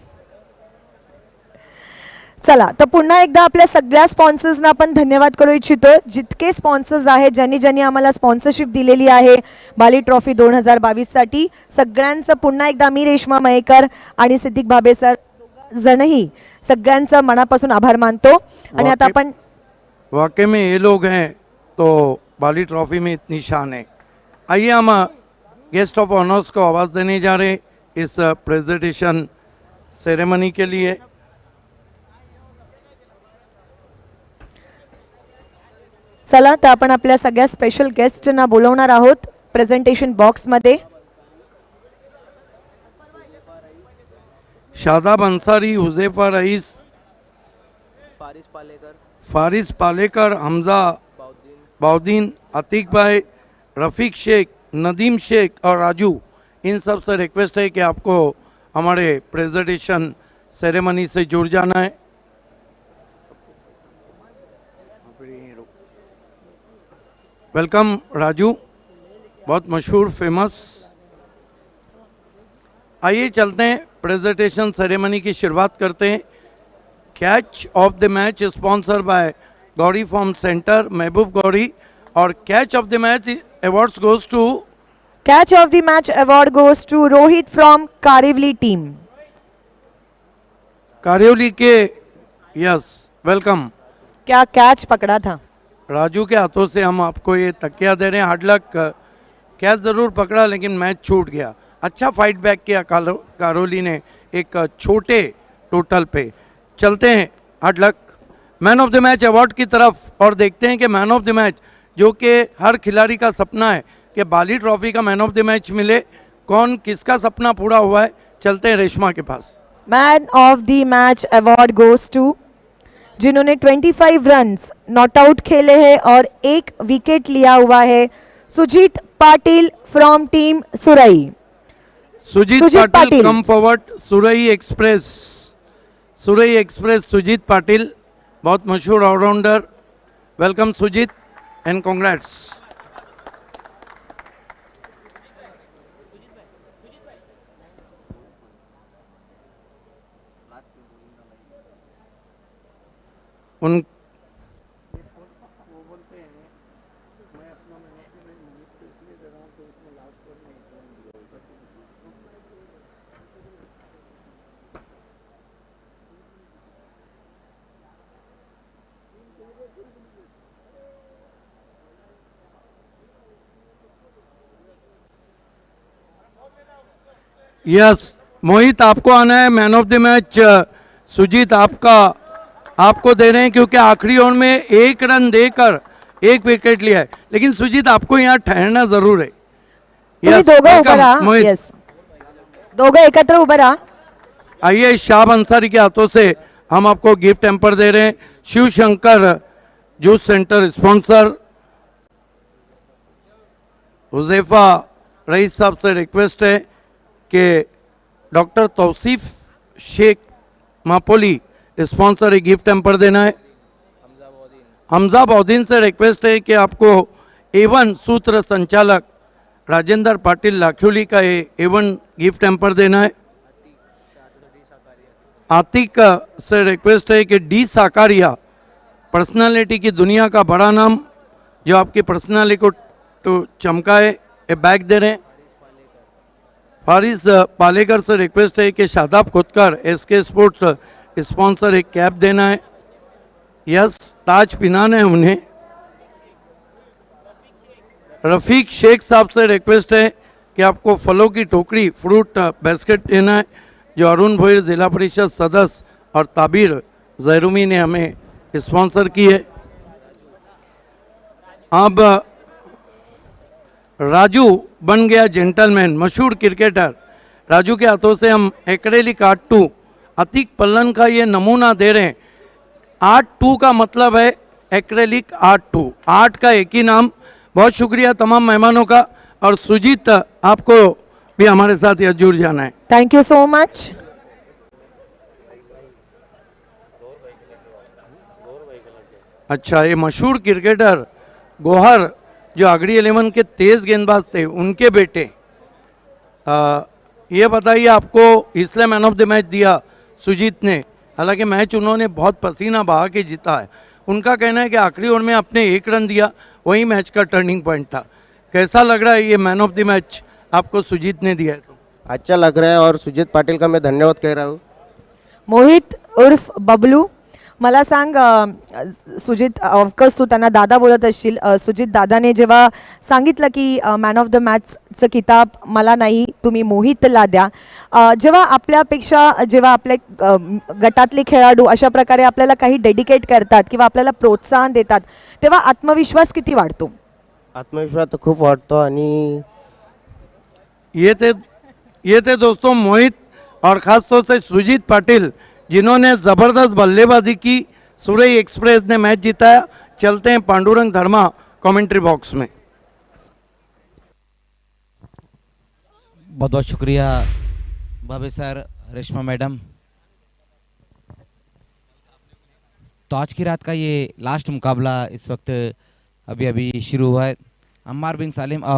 चला तर पुन्हा एकदा आपल्या सगळ्या स्पॉन्सर्सना आपण धन्यवाद करू इच्छितो. जितके स्पॉन्सर्स आहेत, ज्यांनी आम्हाला स्पॉन्सरशिप दिलेली आहे बाली ट्रॉफी 2022 साठी, सगळ्यांचं पुन्हा एकदा मी रेश्मा मयेकर आणि सिद्दीक भाबे सर जणही सगळ्यांचं मनापासून आभार मानतो. आणि आता आपण वाकई में ये लोग हैं तो बाली ट्रॉफी में इतनी शान है. आइए हम गेस्ट ऑफ ऑनर्स को आवाज़ देने जा रहे इस प्रेजेंटेशन सेरेमनी के लिए. चला तर आपण आपल्या सगळ्या स्पेशल गेस्टना बोलवणार आहोत प्रेझेंटेशन बॉक्समध्ये. शादाब अंसारी, हुज़ैफा रईस, फारिस पालेकर, हमजा बाउद्दीन, अतीक भाई, रफ़ीक शेख, नदीम शेख और राजू, इन सब से रिक्वेस्ट है कि आपको हमारे प्रेजेंटेशन सेरेमनी से जुड़ जाना है। वेलकम राजू, बहुत मशहूर फेमस। आइए चलते हैं, प्रेजेंटेशन सेरेमनी की शुरुआत करते हैं। Catch of the match sponsor by Gauri farm centre, Mehboob Gauri, और catch of the match awards goes to Catch of the match award goes to Rohit from Karivli team. कारियोली के। Yes, welcome. क्या कैच पकड़ा था। राजू के हाथों से हम आपको ये तकिया दे रहे हैं। हार्ड लक, कैच ज़रूर पकड़ा लेकिन मैच छूट गया। अच्छा फाइट बैक किया कारोली ने एक छोटे टोटल पे। चलते हैं hard luck man of the match award की तरफ और देखते हैं कि मैन ऑफ द मैच, जो कि हर खिलाड़ी का सपना है कि बाली ट्रॉफी का मैन ऑफ द मैच मिले, कौन किसका सपना पूरा हुआ है। चलते हैं रेशमा के पास। Man of the match award goes to जिन्होंने 25 रन्स नॉट आउट खेले हैं और 1 विकेट लिया हुआ है, Sujit Patil from team Surai. Sujit Patil come forward. Surai express Sujit Patil, बहुत मशहूर all rounder. Welcome Sujit and congrats. उन यस, मोहित आपको आना है man of the match. Sujit आपको दे रहे हैं क्योंकि आखिरी ओवर में 1 रन देकर 1 विकेट लिया है, लेकिन सुजीत आपको यहाँ ठहरना जरूर है। तुम्ही दोघं उभं राहा। मोहित यस, दोघं एकत्र उभं राहा। आइए, शाह अंसारी के हाथों से हम आपको गिफ्ट हैम्पर दे रहे हैं। Shiv Shankar juice centre sponsor. Huzaifa Rais साहब से रिक्वेस्ट है कि डॉक्टर तौसीफ शेख मापोली स्पॉन्सर एक गिफ्ट हैम्पर देना है। हमजा बौदीन से रिक्वेस्ट है कि आपको एवन सूत्र संचालक राजेंद्र पाटिल लाखोली का एवन गिफ्ट हैम्पर देना है। आतिक से रिक्वेस्ट है कि डी साकारिया, पर्सनालिटी की दुनिया का बड़ा नाम जो आपकी पर्सनालिटी को तो चमकाए, ये बैग दे रहे हैं। फारिस पालेकर से रिक्वेस्ट है कि शादाब खुदकर एसके स्पोर्ट्स स्पॉन्सर एक कैप देना है। यस, ताज पिनाना है उन्हें। रफ़ीक शेख साहब से रिक्वेस्ट है कि आपको फलों की टोकरी फ्रूट बास्केट देना है, जो अरुण भोईर जिला परिषद सदस्य और ताबिर जैरूमी ने हमें स्पॉन्सर की है। अब राजू बन गया जेंटलमैन, मशहूर क्रिकेटर। राजू के हाथों से हम एक्रेलिक आर्ट 2 अतीक पल्लन का ये नमूना दे रहे हैं। आर्ट 2 का मतलब है एक्रेलिक आर्ट 2, आर्ट का एक ही नाम। बहुत शुक्रिया तमाम मेहमानों का, और सुजीत आपको भी हमारे साथ यहाँ जुड़ जाना है। Thank you so much. अच्छा, ये मशहूर क्रिकेटर गोहर जो आगरी 11 के तेज गेंदबाज थे, उनके बेटे, ये बताइए आपको इसलिए मैन ऑफ द मैच दिया सुजीत ने। हालांकि मैच उन्होंने बहुत पसीना बहा के जीता है। उनका कहना है कि आखिरी ओवर में आपने 1 रन दिया, वही मैच का टर्निंग पॉइंट था। कैसा लग रहा है ये मैन ऑफ द मैच आपको सुजीत ने दिया है? तो अच्छा लग रहा है और सुजीत पाटिल का मैं धन्यवाद कह रहा हूँ। मोहित उर्फ बबलू, मला सांग, सुजित ऑफकोर्स तू त्यांना दादा बोलत असशील, सुजित दादाने जेव्हा सांगितलं की मॅन ऑफ द मॅचचं किताब मला नाही, तुम्ही मोहितला द्या, जेव्हा आपल्यापेक्षा जेव्हा आपले गटातले खेळाडू अशा प्रकारे आपल्याला काही डेडिकेट करतात किंवा आपल्याला प्रोत्साहन देतात, तेव्हा आत्मविश्वास किती वाढतो? आत्मविश्वास तो खूप वाटतो। आणि ये थे दोस्तों मोहित और ख़ास तौर से सुजीत पाटिल, जिन्होंने ज़बरदस्त बल्लेबाजी की। सुरई एक्सप्रेस ने मैच जिताया। चलते हैं पांडुरंग धर्मा कमेंट्री बॉक्स में। बहुत बहुत शुक्रिया भव्य सर, रेशमा मैडम, तो आज की रात का ये लास्ट मुकाबला इस वक्त अभी अभी शुरू हुआ है। अम्मार बिन सालिम